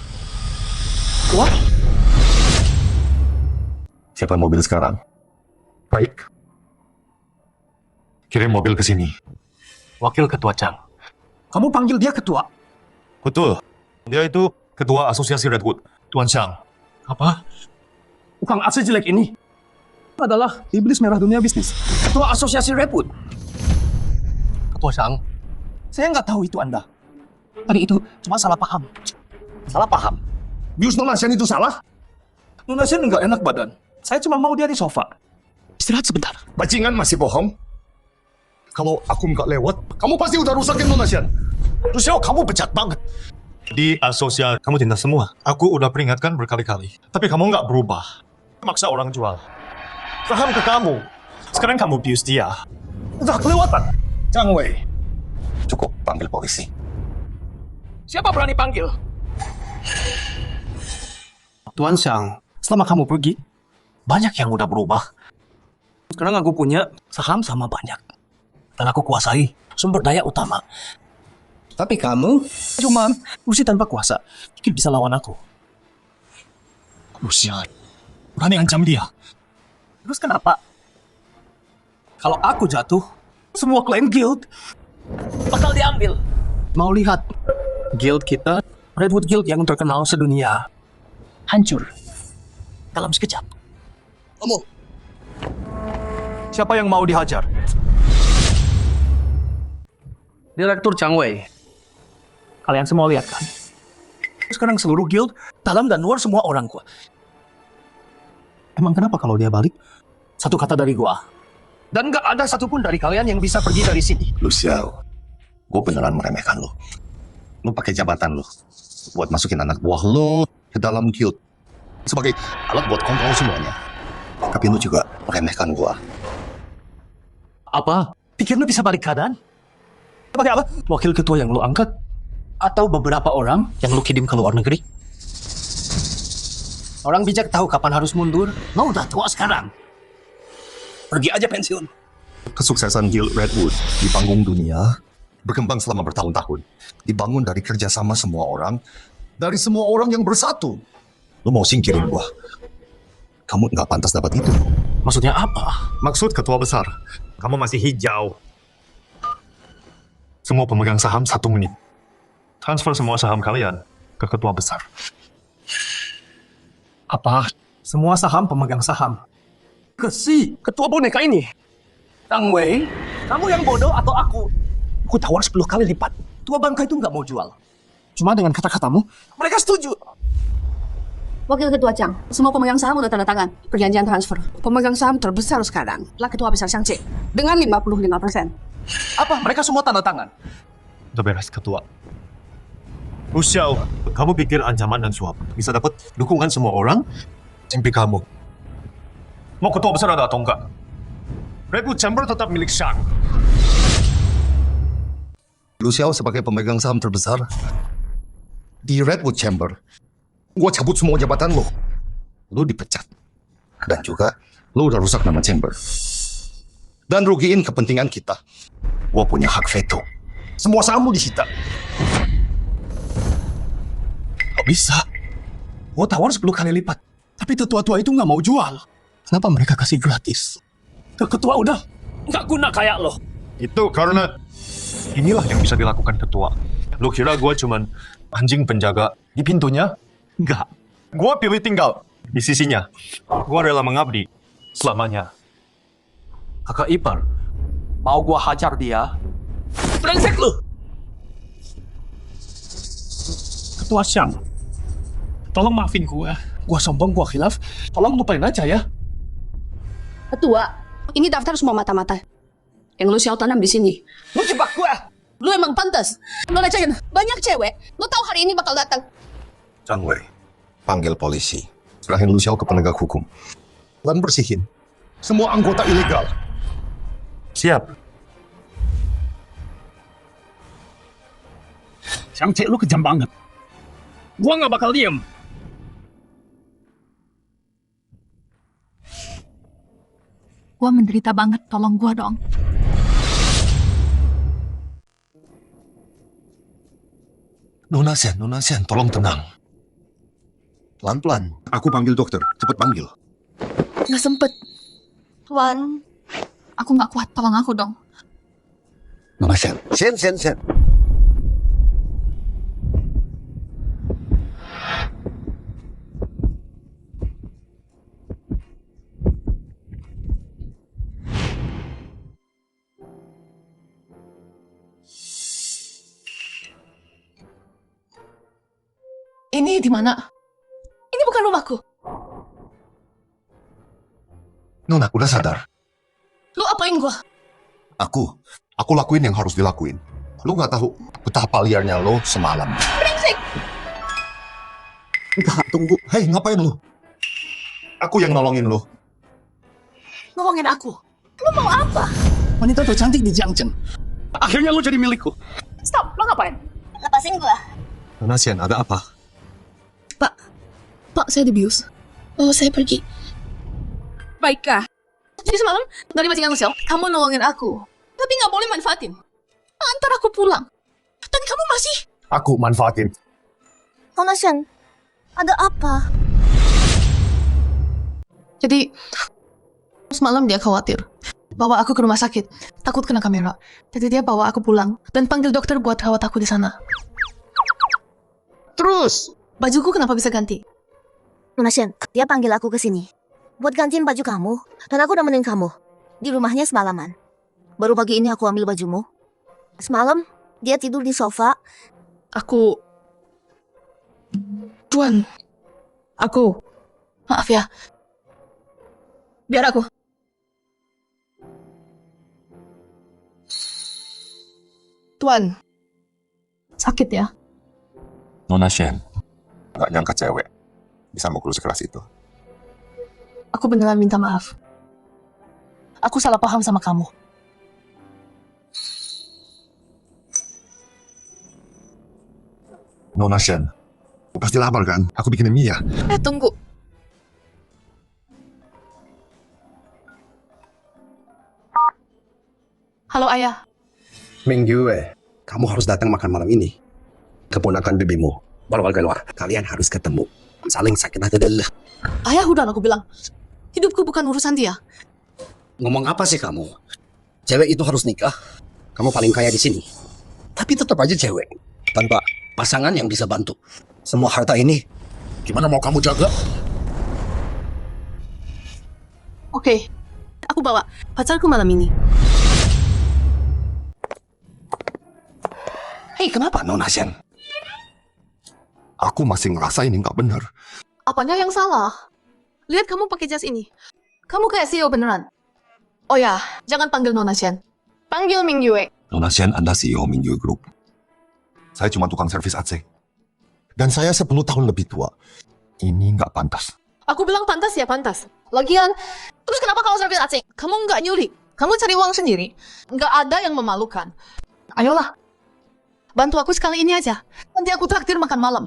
Wah, Siapa mobil sekarang? Baik. Kirim mobil ke sini. Wakil Ketua Chang. Kamu panggil dia ketua? Betul. Dia itu ketua asosiasi Redwood, Tuan Chang. Apa? Tukang AC jelek ini adalah iblis merah dunia bisnis. Ketua asosiasi Redwood. Ketua Chang, saya nggak tahu itu Anda. Tadi itu cuma salah paham. Salah paham? Bius Nona Sian itu salah? Nona Sian nggak enak badan. Saya cuma mau dia di sofa. Istirahat sebentar. Bajingan masih bohong? Kalau aku nggak lewat, kamu pasti udah rusakin Nona Sian. Terus kamu pecat banget. Di asosial kamu tindas semua. Aku udah peringatkan berkali-kali. Tapi kamu nggak berubah. Maksa orang jual. Saham ke kamu. Sekarang kamu bius dia. Udah kelewatan. Chang Wei. Cukup, panggil polisi. Siapa berani panggil? Tuan Chang, selama kamu pergi, banyak yang udah berubah. Sekarang aku punya saham sama banyak. Dan aku kuasai sumber daya utama. Tapi kamu cuma kursi tanpa kuasa. Mungkin bisa lawan aku. Lucia, berani ancam dia. Terus kenapa? Kalau aku jatuh, semua klaim guild bakal diambil. Mau lihat guild kita, Redwood Guild yang terkenal sedunia, hancur dalam sekejap. Kamu. Siapa yang mau dihajar? Direktur Chang Wei. Kalian semua lihat kan? Sekarang seluruh guild, dalam dan luar semua orang kuat. Emang kenapa kalau dia balik? Satu kata dari gua. Dan gak ada satupun dari kalian yang bisa pergi dari sini. Luciao, gue beneran meremehkan lo. Lo pakai jabatan lo buat masukin anak buah lo ke dalam guild sebagai alat buat kontrol semuanya. Tapi lo juga meremehkan gue. Apa? Pikir lo bisa balik keadaan? Pakai apa? Wakil ketua yang lo angkat? Atau beberapa orang yang lo kirim ke luar negeri? Orang bijak tahu kapan harus mundur. Lo udah tua sekarang. Pergi aja pensiun. Kesuksesan Guild Redwood di panggung dunia berkembang selama bertahun-tahun. Dibangun dari kerjasama semua orang, dari semua orang yang bersatu. Lo mau singkirin gua? Kamu nggak pantas dapat itu. Maksudnya apa? Maksud ketua besar, kamu masih hijau. Semua pemegang saham 1 menit. Transfer semua saham kalian ke ketua besar. Apa? Semua saham pemegang saham. Kesi, ketua boneka ini. Chang Wei, kamu yang bodoh atau aku? Aku tawar 10 kali lipat. Tua bangka itu nggak mau jual. Cuma dengan kata-katamu, mereka setuju. Wakil Ketua Chang, semua pemegang saham udah tanda tangan perjanjian transfer. Pemegang saham terbesar sekarang adalah Ketua Besar Xiang Che dengan 55%. Apa? Mereka semua tanda tangan. Udah beres, Ketua. Lu Xiao, kamu pikir ancaman dan suap bisa dapat dukungan semua orang? Cimpi kamu. Mau ketua besar ada atau enggak? Redwood Chamber tetap milik Shang. Lu Xiao sebagai pemegang saham terbesar di Redwood Chamber, gua cabut semua jabatan lo. Lu dipecat. Dan juga lu udah rusak nama Chamber. Dan rugiin kepentingan kita. Gua punya hak veto. Semua saham lu disita. Kok bisa? Gua tawar 10 kali lipat. Tapi tetua-tua itu nggak mau jual. Kenapa mereka kasih gratis? Ketua udah nggak guna kayak lo. Itu karena inilah yang bisa dilakukan ketua. Lu kira gua cuman anjing penjaga di pintunya? Enggak. Gua pilih tinggal di sisinya. Gua rela mengabdi selamanya. Kakak ipar, mau gua hajar dia? Brengsek lu! Ketua Xiang, tolong maafin gua. Gua sombong, gua khilaf. Tolong lupain aja ya. Ketua, ini daftar semua mata-mata yang lu Xiao tanam di sini. Lu jebak gua! Lu emang pantas. Lu lecehkan banyak cewek. Lu tahu hari ini bakal datang. Zhang Wei, panggil polisi. Serahin Lu Xiao ke penegak hukum. Dan bersihin semua anggota ilegal. Siap. Xiang Che, lu kejam banget. Gua nggak bakal diem. Gua menderita banget, tolong gua dong. Nona Shen, tolong tenang. Pelan-pelan. Aku panggil dokter. Cepat panggil. Nggak sempet. Tuan, aku nggak kuat, tolong aku dong. Nona Shen. Shen. Ini di mana? Ini bukan rumahku. Nona, udah sadar? Lu apain gua? Aku lakuin yang harus dilakuin. Lu nggak tahu betapa liarnya lo semalam. Brengsek! Enggak, tunggu. Hei, ngapain lu? Aku yang nolongin lo. Ngomongin aku. Lu mau apa? Wanita tercantik di Jiangchen. Akhirnya lu jadi milikku. Stop, lu ngapain? Lepasin gua. Nona Shen, ada apa? Pak, saya dibius. Oh, saya pergi. Baikkah? Jadi semalam, dari majikan Lu Xiao, kamu nolongin aku. Tapi nggak boleh manfaatin. Antar aku pulang. Dan kamu masih... Aku manfaatin. Nona Shen, ada apa? Jadi, semalam dia khawatir. Bawa aku ke rumah sakit. Takut kena kamera. Jadi dia bawa aku pulang. Dan panggil dokter buat rawat aku di sana. Terus? Bajuku kenapa bisa ganti? Nona Shen, dia panggil aku ke sini buat gantiin baju kamu. Dan aku nemenin kamu di rumahnya semalaman. Baru pagi ini aku ambil bajumu. Semalam dia tidur di sofa. Tuan. Aku. Maaf ya. Biar aku. Tuan. Sakit ya? Nona Shen, nggak nyangka cewek bisa mukul sekeras itu. Aku beneran minta maaf. Aku salah paham sama kamu. Nona Shen, pasti lapar kan? Aku bikinin mie ya. Tunggu. Halo, Ayah. Minggu, kamu harus datang makan malam ini. Keponakan bibimu baru keluar. Kalian harus ketemu. Saling sakit hati dulu. Ayah, udah aku bilang. Hidupku bukan urusan dia. Ngomong apa sih kamu? Cewek itu harus nikah. Kamu paling kaya di sini. Tapi tetap aja cewek. Tanpa pasangan yang bisa bantu. Semua harta ini, gimana mau kamu jaga? Oke, aku bawa pacarku malam ini. Hei, kenapa Nona Shen? Aku masih ngerasa ini nggak benar. Apanya yang salah? Lihat kamu pakai jas ini. Kamu kayak CEO beneran. Oh ya, jangan panggil Nona Shen. Panggil Ming Yue. Nona Shen adalah CEO Ming Yue Group. Saya cuma tukang servis AC. Dan saya 10 tahun lebih tua. Ini nggak pantas. Aku bilang pantas ya pantas. Lagian, terus kenapa kalau servis AC? Kamu nggak nyuri. Kamu cari uang sendiri. Nggak ada yang memalukan. Ayolah. Bantu aku sekali ini aja. Nanti aku traktir makan malam.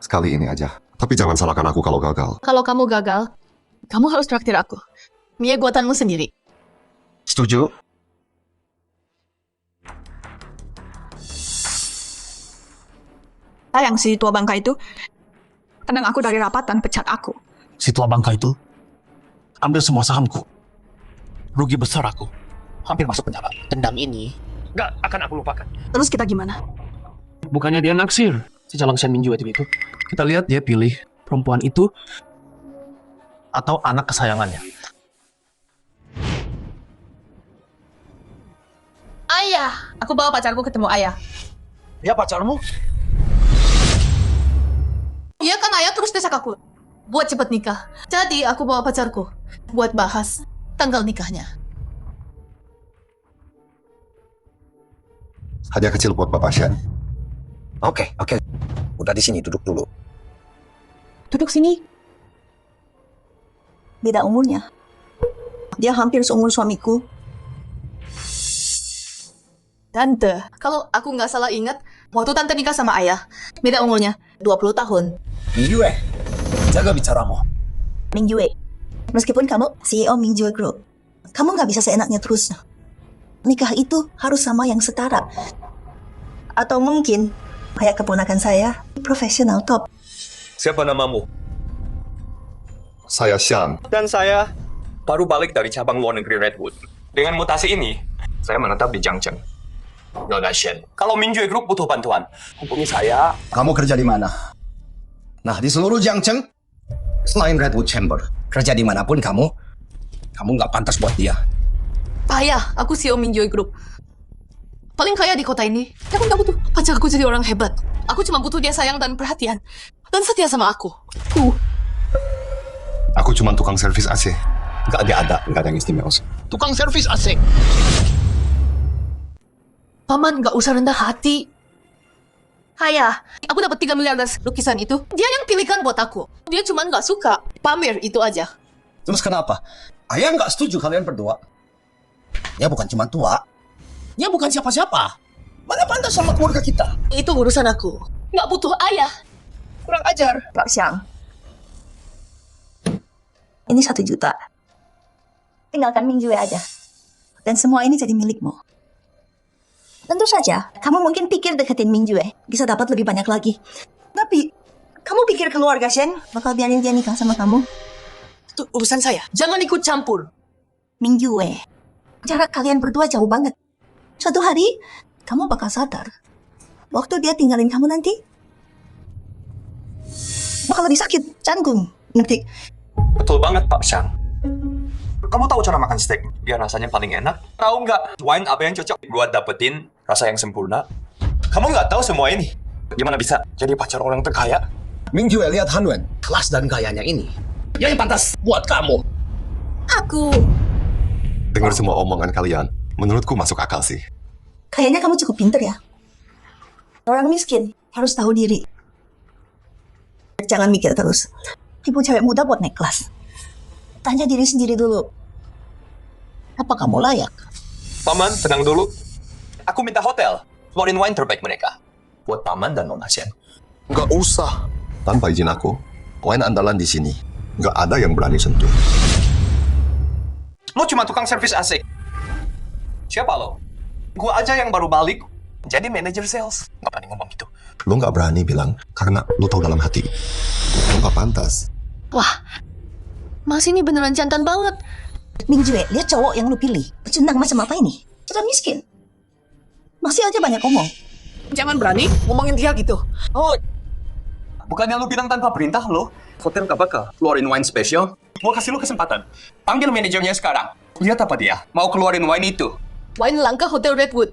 Sekali ini aja. Tapi jangan salahkan aku kalau gagal. Kalau kamu gagal, kamu harus traktir aku. Mie buatanmu sendiri. Setuju? Sayang si tua bangka itu tendang aku dari rapat dan pecat aku. Si tua bangka itu ambil semua sahamku. Rugi besar aku. Hampir masuk penjara. Dendam ini gak akan aku lupakan. Terus kita gimana? Bukannya dia naksir si Jalang Shen Minju itu. Kita lihat dia pilih perempuan itu atau anak kesayangannya. Ayah, aku bawa pacarku ketemu ayah. Ya pacarmu? Iya kan ayah terus desak aku. Buat cepet nikah. Jadi aku bawa pacarku. Buat bahas tanggal nikahnya. Hadiah kecil buat Bapak Shen. Oke. Udah di sini, duduk dulu. Duduk sini. Beda umurnya. Dia hampir seumur suamiku. Tante, kalau aku nggak salah ingat, waktu tante nikah sama ayah, beda umurnya 20 tahun. Ming Yue, jaga bicaramu. Ming Yue, meskipun kamu CEO Ming Yue Group, kamu nggak bisa seenaknya terus. Nikah itu harus sama yang setara. Atau mungkin, kayak keponakan saya, profesional top. Siapa namamu? Saya Xiang. Dan saya baru balik dari cabang luar negeri Redwood. Dengan mutasi ini, saya menetap di Jiangcheng. Nona Shen, kalau Ming Yue Group butuh bantuan, hubungi saya. Kamu kerja di mana? Nah, di seluruh Jiangcheng, selain Redwood Chamber, kerja dimanapun kamu nggak pantas buat dia. Ayah, aku CEO Ming Yue Group. Paling kaya di kota ini. Aku nggak butuh pacarku jadi orang hebat. Aku cuma butuh dia sayang dan perhatian. Dan setia sama aku. Aku cuma tukang servis AC. Nggak ada yang istimewa. Tukang servis AC. Paman nggak usah rendah hati. Ayah, aku dapat 3 miliar dari lukisan itu. Dia yang pilihkan buat aku. Dia cuma nggak suka. Pamer itu aja. Terus kenapa? Ayah nggak setuju kalian berdua. Dia bukan cuma tua. Dia bukan siapa-siapa. Mana pantas sama keluarga kita? Itu urusan aku. Nggak butuh ayah. Kurang ajar. Pak Xiang, ini 1 juta. Tinggalkan Ming Yue aja. Dan semua ini jadi milikmu. Tentu saja, kamu mungkin pikir deketin Ming Yue bisa dapat lebih banyak lagi. Tapi, kamu pikir keluarga Shen bakal biarin dia nikah sama kamu? Itu urusan saya. Jangan ikut campur. Ming Yue, jarak kalian berdua jauh banget. Suatu hari, kamu bakal sadar. Waktu dia tinggalin kamu nanti, bakal lebih sakit jantung. Ngerti? Betul banget, Pak Xiang. Kamu tahu cara makan steak biar rasanya paling enak? Tahu nggak wine apa yang cocok buat dapetin rasa yang sempurna? Kamu nggak tahu semua ini. Gimana bisa jadi pacar orang terkaya? Ming Yue lihat Han Wen, kelas dan gayanya ini. Yang pantas buat kamu. Aku. Dengar semua omongan kalian, menurutku masuk akal sih. Kayaknya kamu cukup pinter ya. Orang miskin harus tahu diri. Jangan mikir terus. Tipu cewek muda buat naik kelas. Tanya diri sendiri dulu. Apa kamu layak? Paman, tenang dulu. Aku minta hotel. Keluarin wine terbaik mereka. Buat Paman dan Nona Shen. Nggak usah. Tanpa izin aku, wine andalan di sini. Nggak ada yang berani sentuh. Lo cuma tukang servis AC. Siapa lo? Gua aja yang baru balik jadi manajer sales. Nggak berani ngomong gitu. Lo nggak berani bilang karena lo tahu dalam hati. Lo nggak pantas. Wah, Mas ini beneran jantan banget. Ming Yue, lihat cowok yang lu pilih. Pecundang macam apa ini? Sudah miskin. Masih aja banyak ngomong. Jangan berani ngomongin dia gitu. Oh, bukannya lu bilang tanpa perintah lo? Hotel gak bakal keluarin wine special. Mau kasih lu kesempatan. Panggil manajernya sekarang. Lihat apa dia mau keluarin wine itu. Wine langka Hotel Redwood.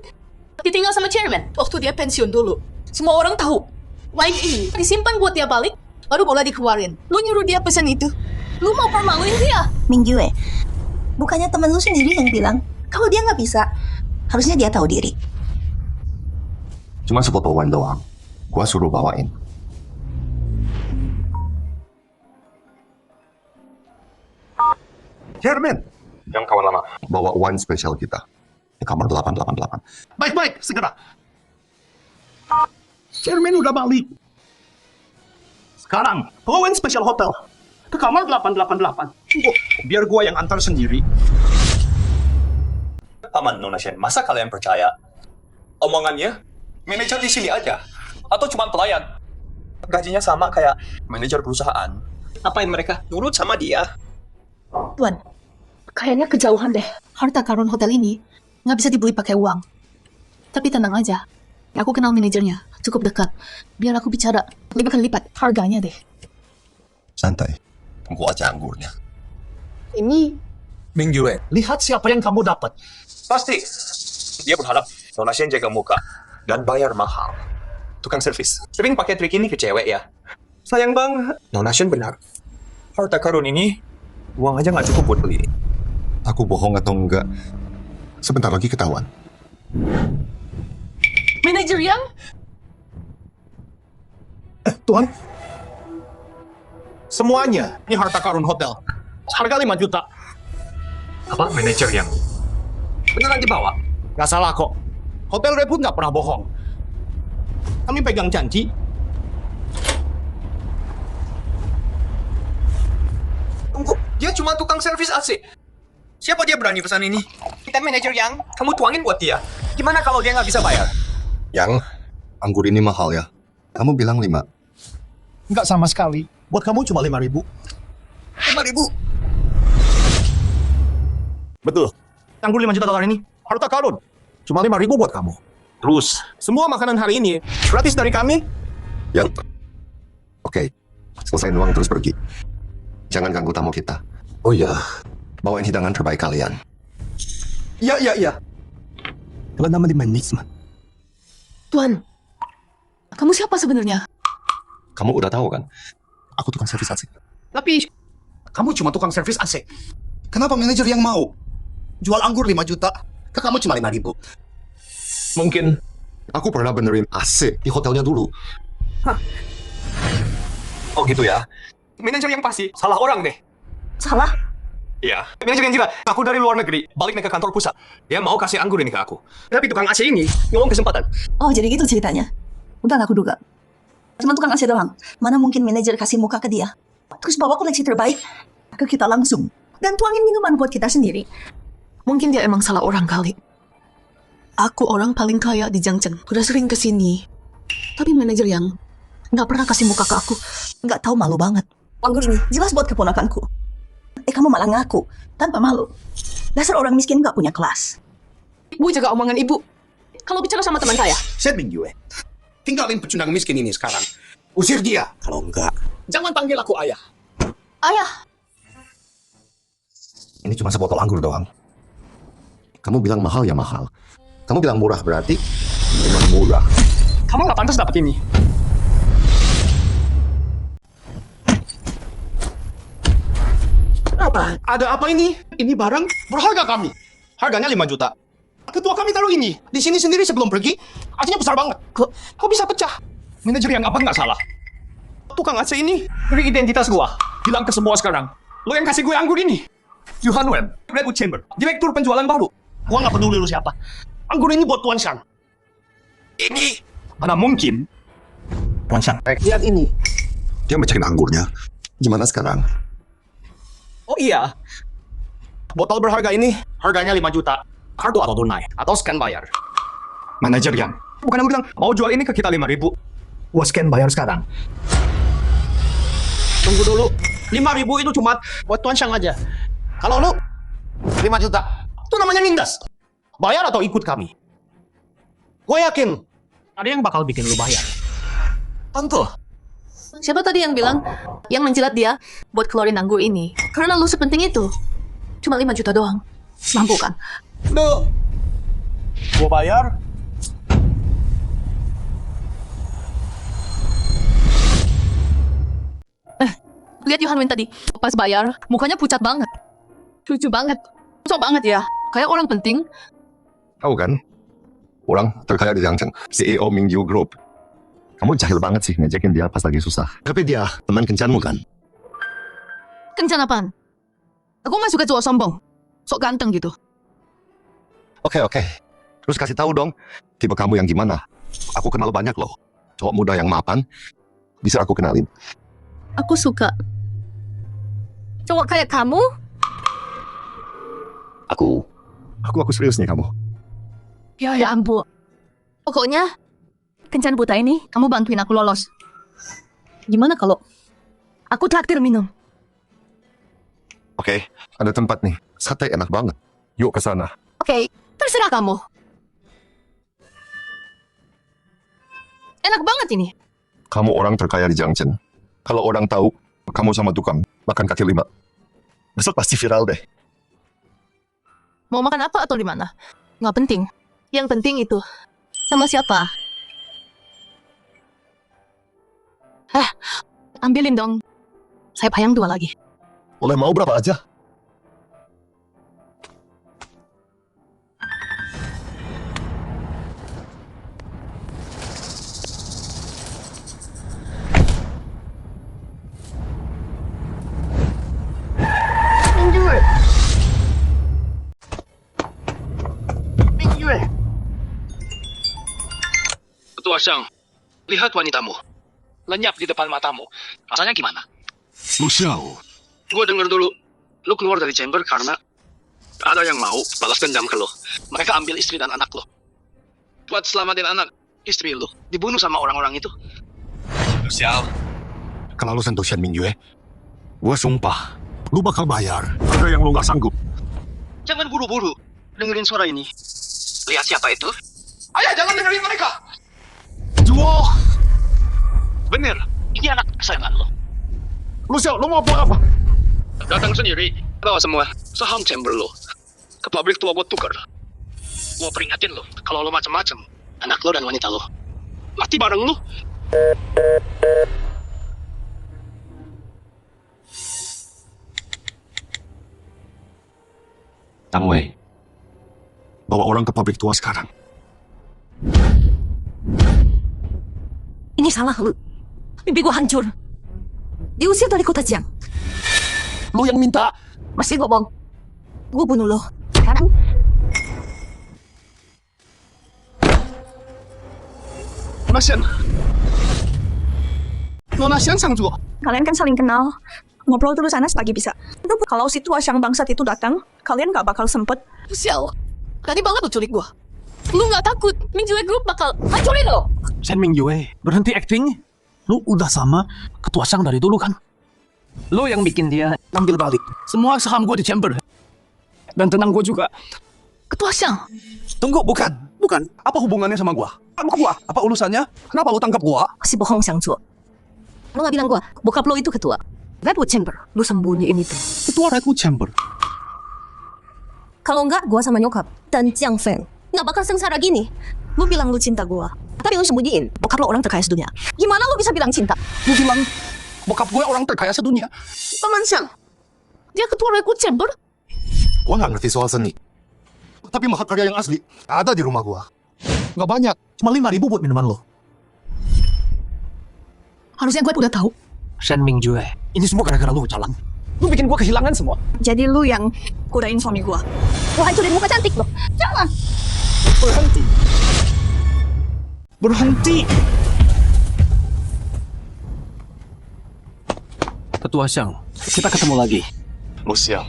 Ditinggal sama chairman waktu dia pensiun dulu. Semua orang tahu. Wine ini disimpan buat dia balik baru boleh dikeluarin. Lu nyuruh dia pesan itu. Lu mau permaluin dia. Mingjue, bukannya temen lu sendiri yang bilang kalau dia nggak bisa, harusnya dia tahu diri. Cuma sepotong doang. Gua suruh bawain. Chairman, yang kawan lama, bawa wine spesial kita. Di kamar 888. Baik-baik, segera. Chairman udah balik. Sekarang, bawain special hotel ke kamar 888. Biar gua yang antar sendiri. Paman Nona Shen, masa kalian percaya? Omongannya, manajer di sini aja. Atau cuma pelayan. Gajinya sama kayak manajer perusahaan. Apain mereka? Nurut sama dia. Tuan, kayaknya kejauhan deh. Harta karun hotel ini nggak bisa dibeli pakai uang. Tapi tenang aja, aku kenal manajernya, cukup dekat. Biar aku bicara 5 kali lipat harganya deh. Santai. Tunggu aja anggurnya. Ini Mingjue, lihat siapa yang kamu dapat. Pasti. Dia berharap Nona Shen jaga muka dan bayar mahal. Tukang servis. Sering pakai trik ini ke cewek ya. Sayang bang, Nona Shen benar. Harta karun ini, uang aja nggak cukup buat beli. Aku bohong atau enggak? Sebentar lagi ketahuan. manajer yang Tuan, semuanya ini harta karun hotel. Harga 5 juta. Apa manajer yang beneran dibawa? Gak salah kok. Hotel Redwood nggak pernah bohong. Kami pegang janji. Tunggu, dia cuma tukang servis AC. Siapa dia berani pesan ini? Kita manajer yang kamu tuangin buat dia. Gimana kalau dia nggak bisa bayar? Yang, anggur ini mahal ya. Kamu bilang 5. Nggak sama sekali. Buat kamu cuma 5.000. 5.000. Betul. Anggur 5 juta dolar ini harta karun. Cuma 5.000 buat kamu. Terus, semua makanan hari ini gratis dari kami. Yang, oke. Selesaiin uang terus pergi. Jangan ganggu tamu kita. Oh iya, bawain hidangan terbaik kalian. Iya. Kalau nama di management. Tuan, kamu siapa sebenarnya? Kamu udah tahu kan? Aku tukang servis AC. Tapi, kamu cuma tukang servis AC. Kenapa manajer yang mau jual anggur 5 juta ke kamu cuma 5.000? Mungkin aku pernah benerin AC di hotelnya dulu. Oh gitu ya. Manajer yang pasti salah orang deh. Salah? Iya. Manajer yang gila. Aku dari luar negeri, balik nih ke kantor pusat. Dia mau kasih anggur ini ke aku. Tapi tukang AC ini ngomong kesempatan. Oh, jadi gitu ceritanya. Udah aku duga. Cuma tukang AC doang. Mana mungkin manajer kasih muka ke dia. Terus bawa koleksi terbaik ke kita langsung. Dan tuangin minuman buat kita sendiri. Mungkin dia emang salah orang kali. Aku orang paling kaya di Jiangcheng. Udah sering kesini. Tapi manajer yang nggak pernah kasih muka ke aku. Nggak tahu, malu banget. Anggur ini jelas buat keponakanku. Kamu malah ngaku tanpa malu. Dasar orang miskin nggak punya kelas. Ibu jaga omongan ibu. Kalau bicara sama teman saya. Saya Mingjue. Tinggalin pecundang miskin ini sekarang. Usir dia. Kalau enggak, jangan panggil aku ayah. Ayah, Ini cuma sebotol anggur doang. Kamu bilang mahal ya mahal. Kamu bilang murah berarti memang murah. Kamu nggak pantas dapat ini. Apa? Ada apa ini? Ini barang berharga kami. Harganya 5 juta. Ketua kami taruh ini di sini sendiri sebelum pergi. Artinya besar banget. Kok bisa pecah? Manajer yang apa nggak salah? Tukang AC ini beri identitas gua. Bilang ke semua sekarang. Lo yang kasih gue anggur ini. Johan Wen, Redwood Chamber, direktur penjualan baru. Gua nggak peduli lu siapa. Anggur ini buat Tuan Shang. Ini mana mungkin? Tuan Shang, lihat ini. Dia mecahin anggurnya. Gimana sekarang? Oh iya, botol berharga ini harganya 5 juta. Kartu atau tunai, atau scan bayar. Manajer yang, bukan aku bilang, mau jual ini ke kita 5.000. Gua scan bayar sekarang. Tunggu dulu, 5.000 itu cuma buat Tuan Shang aja. Kalau lu 5 juta, itu namanya nindas. Bayar atau ikut kami? Gue yakin ada yang bakal bikin lu bayar. Tentu. siapa tadi yang bilang yang menjilat dia buat keluarin anggur ini? Karena lu sepenting itu. Cuma 5 juta doang. Mampu kan? Duh. Gua bayar. Lihat Yohan Win tadi, pas bayar, mukanya pucat banget. Lucu banget. Sok banget ya, kayak orang penting. Tahu kan? Orang terkaya di Yangcheng, CEO Mingyu Group. Kamu jahil banget sih ngejekin dia pas lagi susah. Tapi dia teman kencanmu kan? Kencan apaan? Aku gak suka cowok sombong. Sok ganteng gitu. Oke. Terus kasih tahu dong, tipe kamu yang gimana? Aku kenal banyak loh. Cowok muda yang mapan, bisa aku kenalin. Aku suka. Cowok kayak kamu? Aku serius nih kamu. Ya ampun. Pokoknya, kencan buta ini, kamu bantuin aku lolos. Gimana kalau aku traktir minum? Oke, ada tempat nih. Sate enak banget. Yuk ke sana. Oke, terserah kamu. Enak banget ini. Kamu orang terkaya di Yangcheng. Kalau orang tahu, kamu sama tukang makan kaki lima. Besok pasti viral deh. Mau makan apa atau di mana? Nggak penting. Yang penting itu. Sama siapa? Ambilin dong. Saya payang 2 lagi. Boleh mau berapa aja? Ketua Shang, lihat wanitamu. Lenyap di depan matamu. Rasanya gimana? Lu Xiao, Gue denger dulu, lu keluar dari chamber karena ada yang mau balas dendam ke lo. Mereka ambil istri dan anak lo. Buat selamatin anak, istri lo dibunuh sama orang-orang itu. Lu Xiao. Kalau lu sentuh Shen Mingyue, gua sumpah, lu bakal bayar. Ada yang lu gak sanggup. Jangan buru-buru dengerin suara ini. Lihat siapa itu? Ayah, jangan dengerin mereka. Juo! Bener, ini anak kesayangan lo. Lu Xiao, lu mau apa? Datang sendiri, bawa semua saham chamber lo ke pabrik tua buat tukar. Gua peringatin lo, kalau lo macam-macam, anak lo dan wanita lo mati bareng lo. Tang Wei, bawa orang ke pabrik tua sekarang. Ini salah lu. Mimpi gua hancur. Diusir dari kota Jiang. Lo yang minta. Masih ngomong. Gua bunuh lo. Sekarang. Nona Xian Sang Zuo. Kalian kan saling kenal. Ngobrol terus sana selagi bisa. Kalau si tua Shang bangsat itu datang, kalian gak bakal sempet. Sial, tadi banget lu culik gua. Lu nggak takut Mingyue Group bakal hancurin lo? Shen Mingyue, berhenti acting. Lu udah sama ketua Shang dari dulu kan? Lu yang bikin dia ambil balik semua saham gue di chamber. Dan tenang gue juga. Ketua Shang? Tunggu, bukan. Apa hubungannya sama gua? Apa urusannya? Kenapa lu tangkap gua? Masih bohong, Shang Zuo. Lu gak bilang gua, bokap lo itu ketua Redwood Chamber. Lu sembunyiin itu. Ketua Redwood Chamber? Kalau enggak, gua sama nyokap dan Jiang Feng nggak bakal sengsara gini. Lu bilang lu cinta gua, tapi lu sembunyiin bokap lo orang terkaya sedunia. Gimana lu bisa bilang cinta? Lu bilang bokap gue orang terkaya sedunia. Paman Shang, dia ketua Redwood Chamber? Gua nggak ngerti soal seni. Tapi mahakarya yang asli ada di rumah gua. Nggak banyak, cuma 5.000 buat minuman lo. Harusnya gue udah tahu. Shen Mingyue, ini semua gara-gara lu, Calang. Lu bikin gua kehilangan semua. Jadi lu yang kudain suami gua. Gua hancurin muka cantik lo. Jangan. Berhenti. Ketua Shang, kita ketemu lagi. Lu Xiao,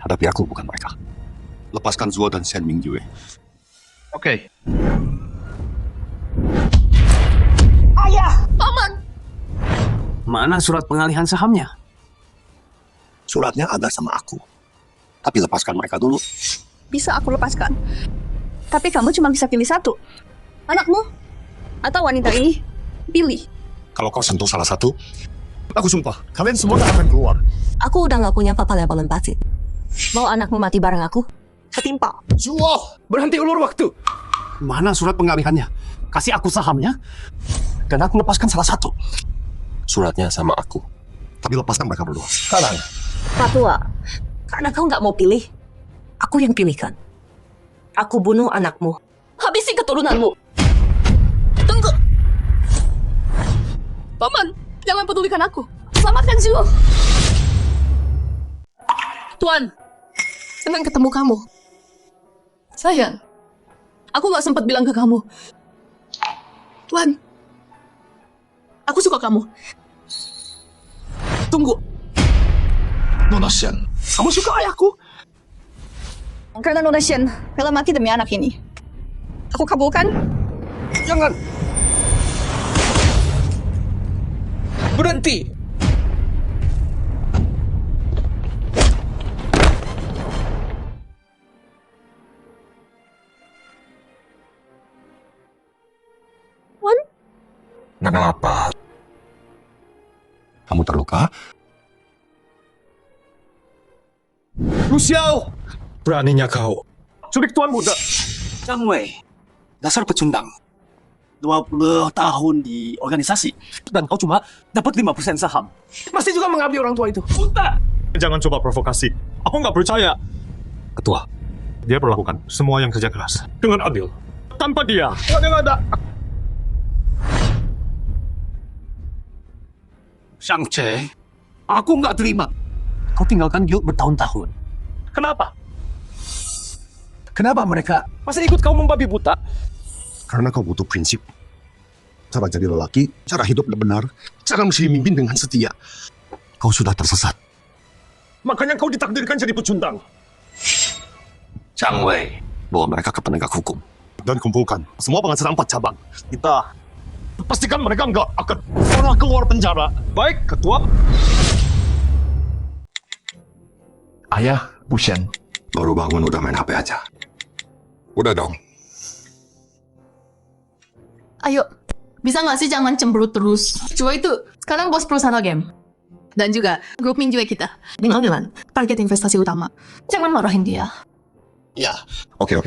hadapi aku bukan mereka. Lepaskan Zuo dan Shen Mingyue. Oke. Ayah! Paman! Mana surat pengalihan sahamnya? Suratnya ada sama aku. Tapi lepaskan mereka dulu. Bisa aku lepaskan. Tapi kamu cuma bisa pilih satu. Anakmu atau wanita ini. Pilih. Kalau kau sentuh salah satu, aku sumpah, kalian semua akan keluar. Aku udah gak punya papa level 4 sih. Mau anakmu mati bareng aku? Ketimpa. Zuo! Berhenti ulur waktu. Mana surat pengalihannya? Kasih aku sahamnya, dan aku lepaskan salah satu. Suratnya sama aku. Tapi lepaskan mereka berdua. Sekarang. Patua, karena kau nggak mau pilih, aku yang pilihkan. Aku bunuh anakmu. Habisi keturunanmu. Tunggu. Paman, jangan pedulikan aku. Selamatkan Zhu. Tuan, senang ketemu kamu. Sayang, aku nggak sempat bilang ke kamu. Tuan, aku suka kamu. Tunggu. Nona Shen, kamu suka ayahku? Karena Nona Shen rela mati demi anak ini. Aku kabulkan. Jangan. Berhenti. Kenapa? Kamu terluka? Lu Xiao! Beraninya kau. Culik tuan muda. Zhang Wei, dasar pecundang. 20 tahun di organisasi. Dan kau cuma dapat 5% saham. Masih juga mengabdi orang tua itu. Buta! Jangan coba provokasi. Aku nggak percaya. Ketua, dia perlakukan semua yang kerja keras dengan adil. Tanpa dia, nggak ada. Shang Che, aku nggak terima. Kau tinggalkan guild bertahun-tahun. Kenapa? Kenapa mereka masih ikut kau membabi buta? Karena kau butuh prinsip. Cara jadi lelaki, cara hidup yang benar, cara mesti memimpin dengan setia. Kau sudah tersesat. Makanya kau ditakdirkan jadi pecundang. Zhang Wei, bawa mereka ke penegak hukum. Dan kumpulkan semua pengacara 4 cabang. Kita pastikan mereka nggak akan pernah keluar penjara. Baik, Ketua. Ayah, Bu Shen. Baru bangun udah main HP aja. Udah dong. Ayo, bisa nggak sih jangan cemberut terus? Cua itu sekarang bos perusahaan game. Dan juga grup Minjue kita. Dengan target investasi utama. Jangan marahin dia. Ya, oke.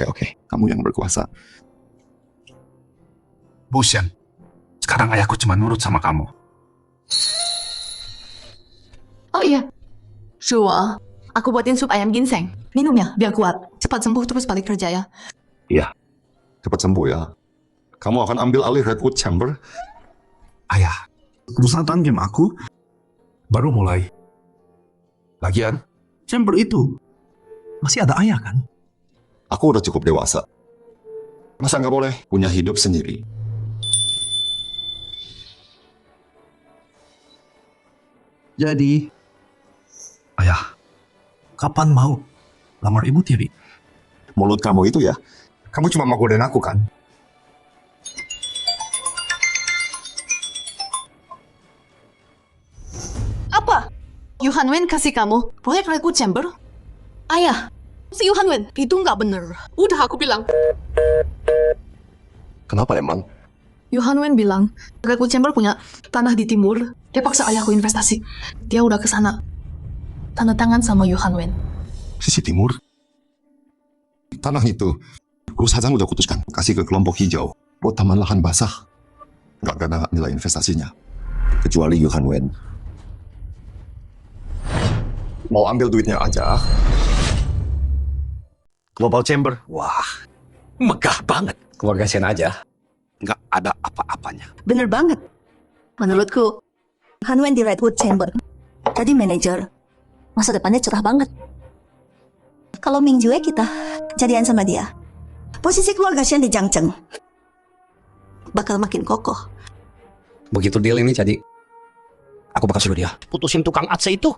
Kamu yang berkuasa. Bu Shen, sekarang ayahku cuma nurut sama kamu. Oh iya. Shua, aku buatin sup ayam ginseng. Minum ya, biar kuat. Cepat sembuh terus balik kerja ya. Iya, cepat sembuh ya. Kamu akan ambil alih Redwood Chamber. Ayah, perusahaan game aku baru mulai. Lagian, chamber itu masih ada ayah kan? Aku udah cukup dewasa. Masa nggak boleh punya hidup sendiri? Jadi, ayah, kapan mau lamar ibu tiri? Mulut kamu itu ya, kamu cuma mau godain aku kan? Apa? Yuhan Wen kasih kamu proyek Redwood Chamber? Ayah, si Yuhan Wen itu nggak bener. Udah aku bilang. Kenapa emang? Yuhan Wen bilang Redwood Chamber punya tanah di timur. Dia paksa ayahku investasi. Dia udah ke sana. Tanda tangan sama Yuhan Wen. Sisi timur? Tanah itu, perusahaan udah putuskan kasih ke kelompok hijau buat taman lahan basah. Nggak ada nilai investasinya. Kecuali Yuhan Wen. Mau ambil duitnya aja. Global Chamber, wah, megah banget. Keluarga Shen aja, nggak ada apa-apanya. Bener banget. Menurutku, Han Wen di Redwood Chamber jadi manajer. Masa depannya cerah banget. Kalau Ming Jue kita jadian sama dia, posisi keluarga Shen di Jiangcheng bakal makin kokoh. Begitu deal ini jadi, aku bakal suruh dia putusin tukang Atse itu.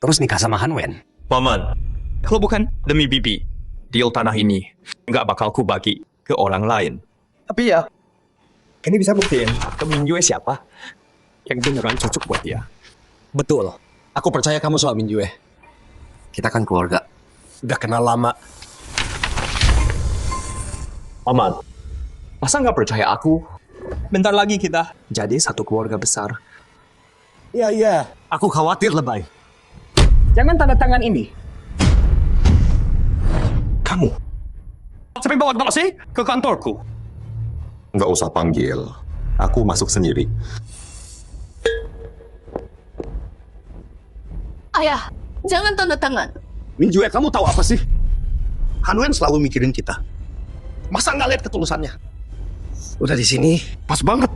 Terus nikah sama Han Wen. Paman, kalau bukan demi Bibi, deal tanah ini nggak bakal ku bagi ke orang lain. Tapi ya, ini bisa buktiin ke Min Yue siapa yang beneran cocok buat dia. Betul. Aku percaya kamu soal Min Yue. Kita kan keluarga. Udah kenal lama. Paman, masa nggak percaya aku? Bentar lagi kita jadi satu keluarga besar. Iya. Aku khawatir lebay. Jangan tanda tangan ini. Kamu. Sampai bawa sih ke kantorku. Nggak usah panggil. Aku masuk sendiri. Ayah, jangan tanda tangan. Minjue, kamu tahu apa sih? Hanwen selalu mikirin kita. Masa nggak lihat ketulusannya? Udah di sini. Pas banget.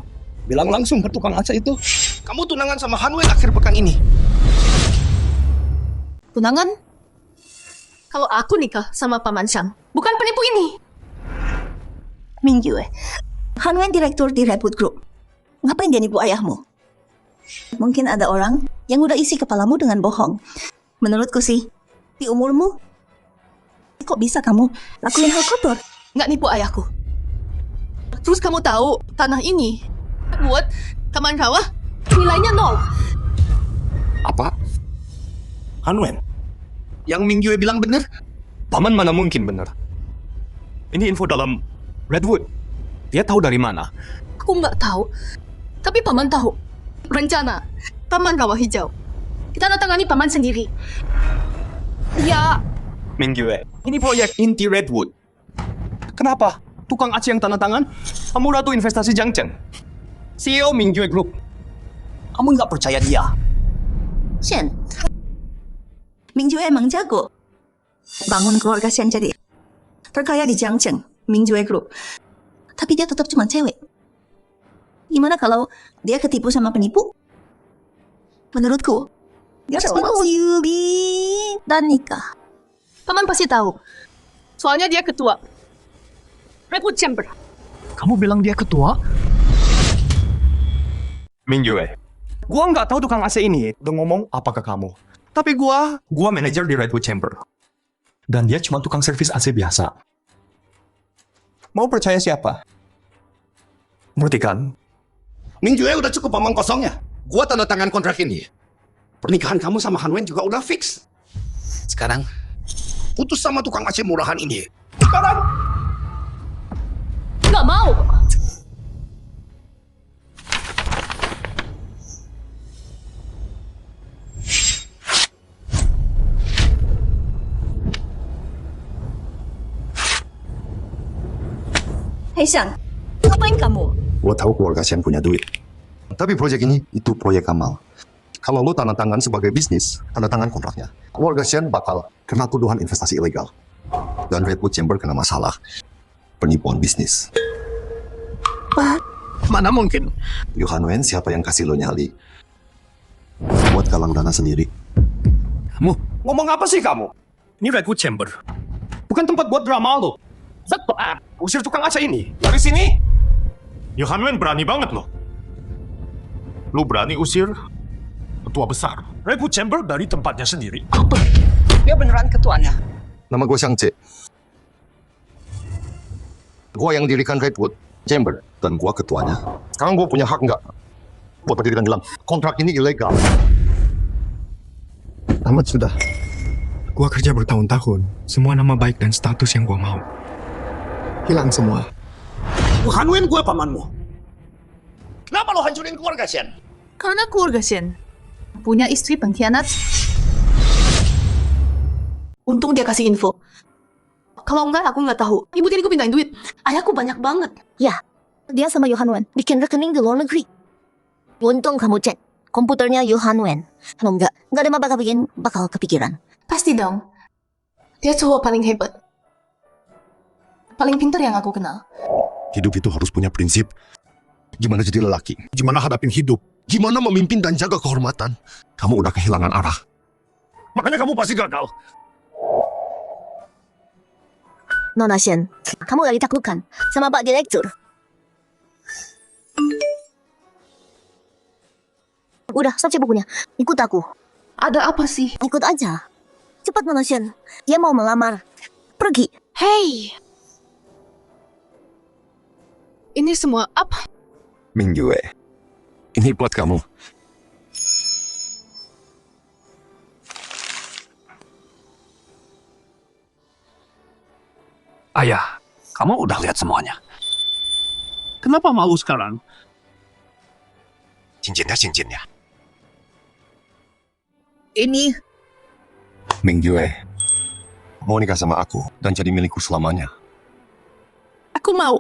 Bilang langsung ke tukang aca itu. Kamu tunangan sama Hanwen akhir pekan ini. Tunangan? Kalau aku nikah sama Paman Syang, bukan penipu ini. Minju Hanwen direktur di Redwood Group. Ngapain dia nipu ayahmu? Mungkin ada orang yang udah isi kepalamu dengan bohong. Menurutku sih, di umurmu, kok bisa kamu lakuin hal kotor? Nggak nipu ayahku. Terus kamu tahu tanah ini buat taman rawa nilainya 0. Apa? Hanwen? Yang Mingjue bilang benar? Paman mana mungkin benar. Ini info dalam Redwood. Dia tahu dari mana? Aku nggak tahu, tapi Paman tahu. Rencana Taman Rawa Hijau. Kita tangani Paman sendiri. Ya, Mingjue, ini proyek inti Redwood. Kenapa? Tukang aci yang tanda tangan? Kamu Ratu Investasi Jiang Cheng, CEO Mingjue Group. Kamu nggak percaya dia? Shen, Mingjue emang jago. Bangun keluarga Shen jadi terkaya di Jiangcheng, Mingjue Group. Tapi dia tetap cuma cewek. Gimana kalau dia ketipu sama penipu? Menurutku, dia harus Yubi dan nikah. Paman pasti tahu. Soalnya dia ketua Redwood Chamber. Kamu bilang dia ketua? Mingjue, gua nggak tahu tukang AC ini udah ngomong apa ke kamu. Tapi gua manajer di Redwood Chamber. Dan dia cuma tukang servis AC biasa. Mau percaya siapa? Ngerti kan? Mingjue udah cukup omong kosongnya. Gua tanda tangan kontrak ini. Pernikahan kamu sama Hanwen juga udah fix. Sekarang, Putus sama tukang aci murahan ini. Sekarang Nggak mau. Hei Shang, ngapain kamu? Gua tahu keluarga Shen punya duit. Tapi proyek ini, itu proyek Kamal. Kalau lo tanda tangan sebagai bisnis, tanda tangan kontraknya. Keluarga Shen bakal kena tuduhan investasi ilegal. Dan Redwood Chamber kena masalah penipuan bisnis. Mana mungkin? Yohan Wen siapa yang kasih lo nyali? Buat galang dana sendiri. kamu ngomong apa sih kamu? Ini Redwood Chamber. Bukan tempat buat drama lo. Usir tukang aca ini dari sini. Yohan Wen berani banget loh. Lu berani usir ketua besar Redwood Chamber dari tempatnya sendiri. Dia beneran ketuanya. Nama gue Xiang Jie. Gue yang dirikan Redwood Chamber dan gue ketuanya. Sekarang gue punya hak nggak buat berdiri dan bilang kontrak ini ilegal. Tamat sudah. Gua kerja bertahun-tahun. Semua nama baik dan status yang gua mau hilang semua. Hanwen gue pamanmu. Kenapa lo hancurin keluarga Shen? Karena keluarga Shen punya istri pengkhianat. Untung dia kasih info. Kalau enggak, aku nggak tahu. Ibu tiriku pindahin duit. Ayahku banyak banget. Ya, dia sama Yohan Wen bikin rekening di luar negeri. Untung kamu cek komputernya Yohan Wen. Kalau enggak ada mah bakal kepikiran. Pasti dong. Dia cowok paling hebat. Paling pintar yang aku kenal. Hidup itu harus punya prinsip. Gimana jadi lelaki? Gimana hadapin hidup? Gimana memimpin dan jaga kehormatan? Kamu udah kehilangan arah. Makanya kamu pasti gagal. Nona Shen, kamu udah ditaklukkan sama Pak Direktur. Udah, stop cek bukunya. Ikut aku. Ada apa sih? Ikut aja. Cepat Nona Shen. Dia mau melamar. Pergi. Hey! Ini semua apa? Mingjue, ini buat kamu. Ayah, kamu udah lihat semuanya. Kenapa malu sekarang? Cincinnya. Ini Mingjue, mau nikah sama aku dan jadi milikku selamanya. Aku mau.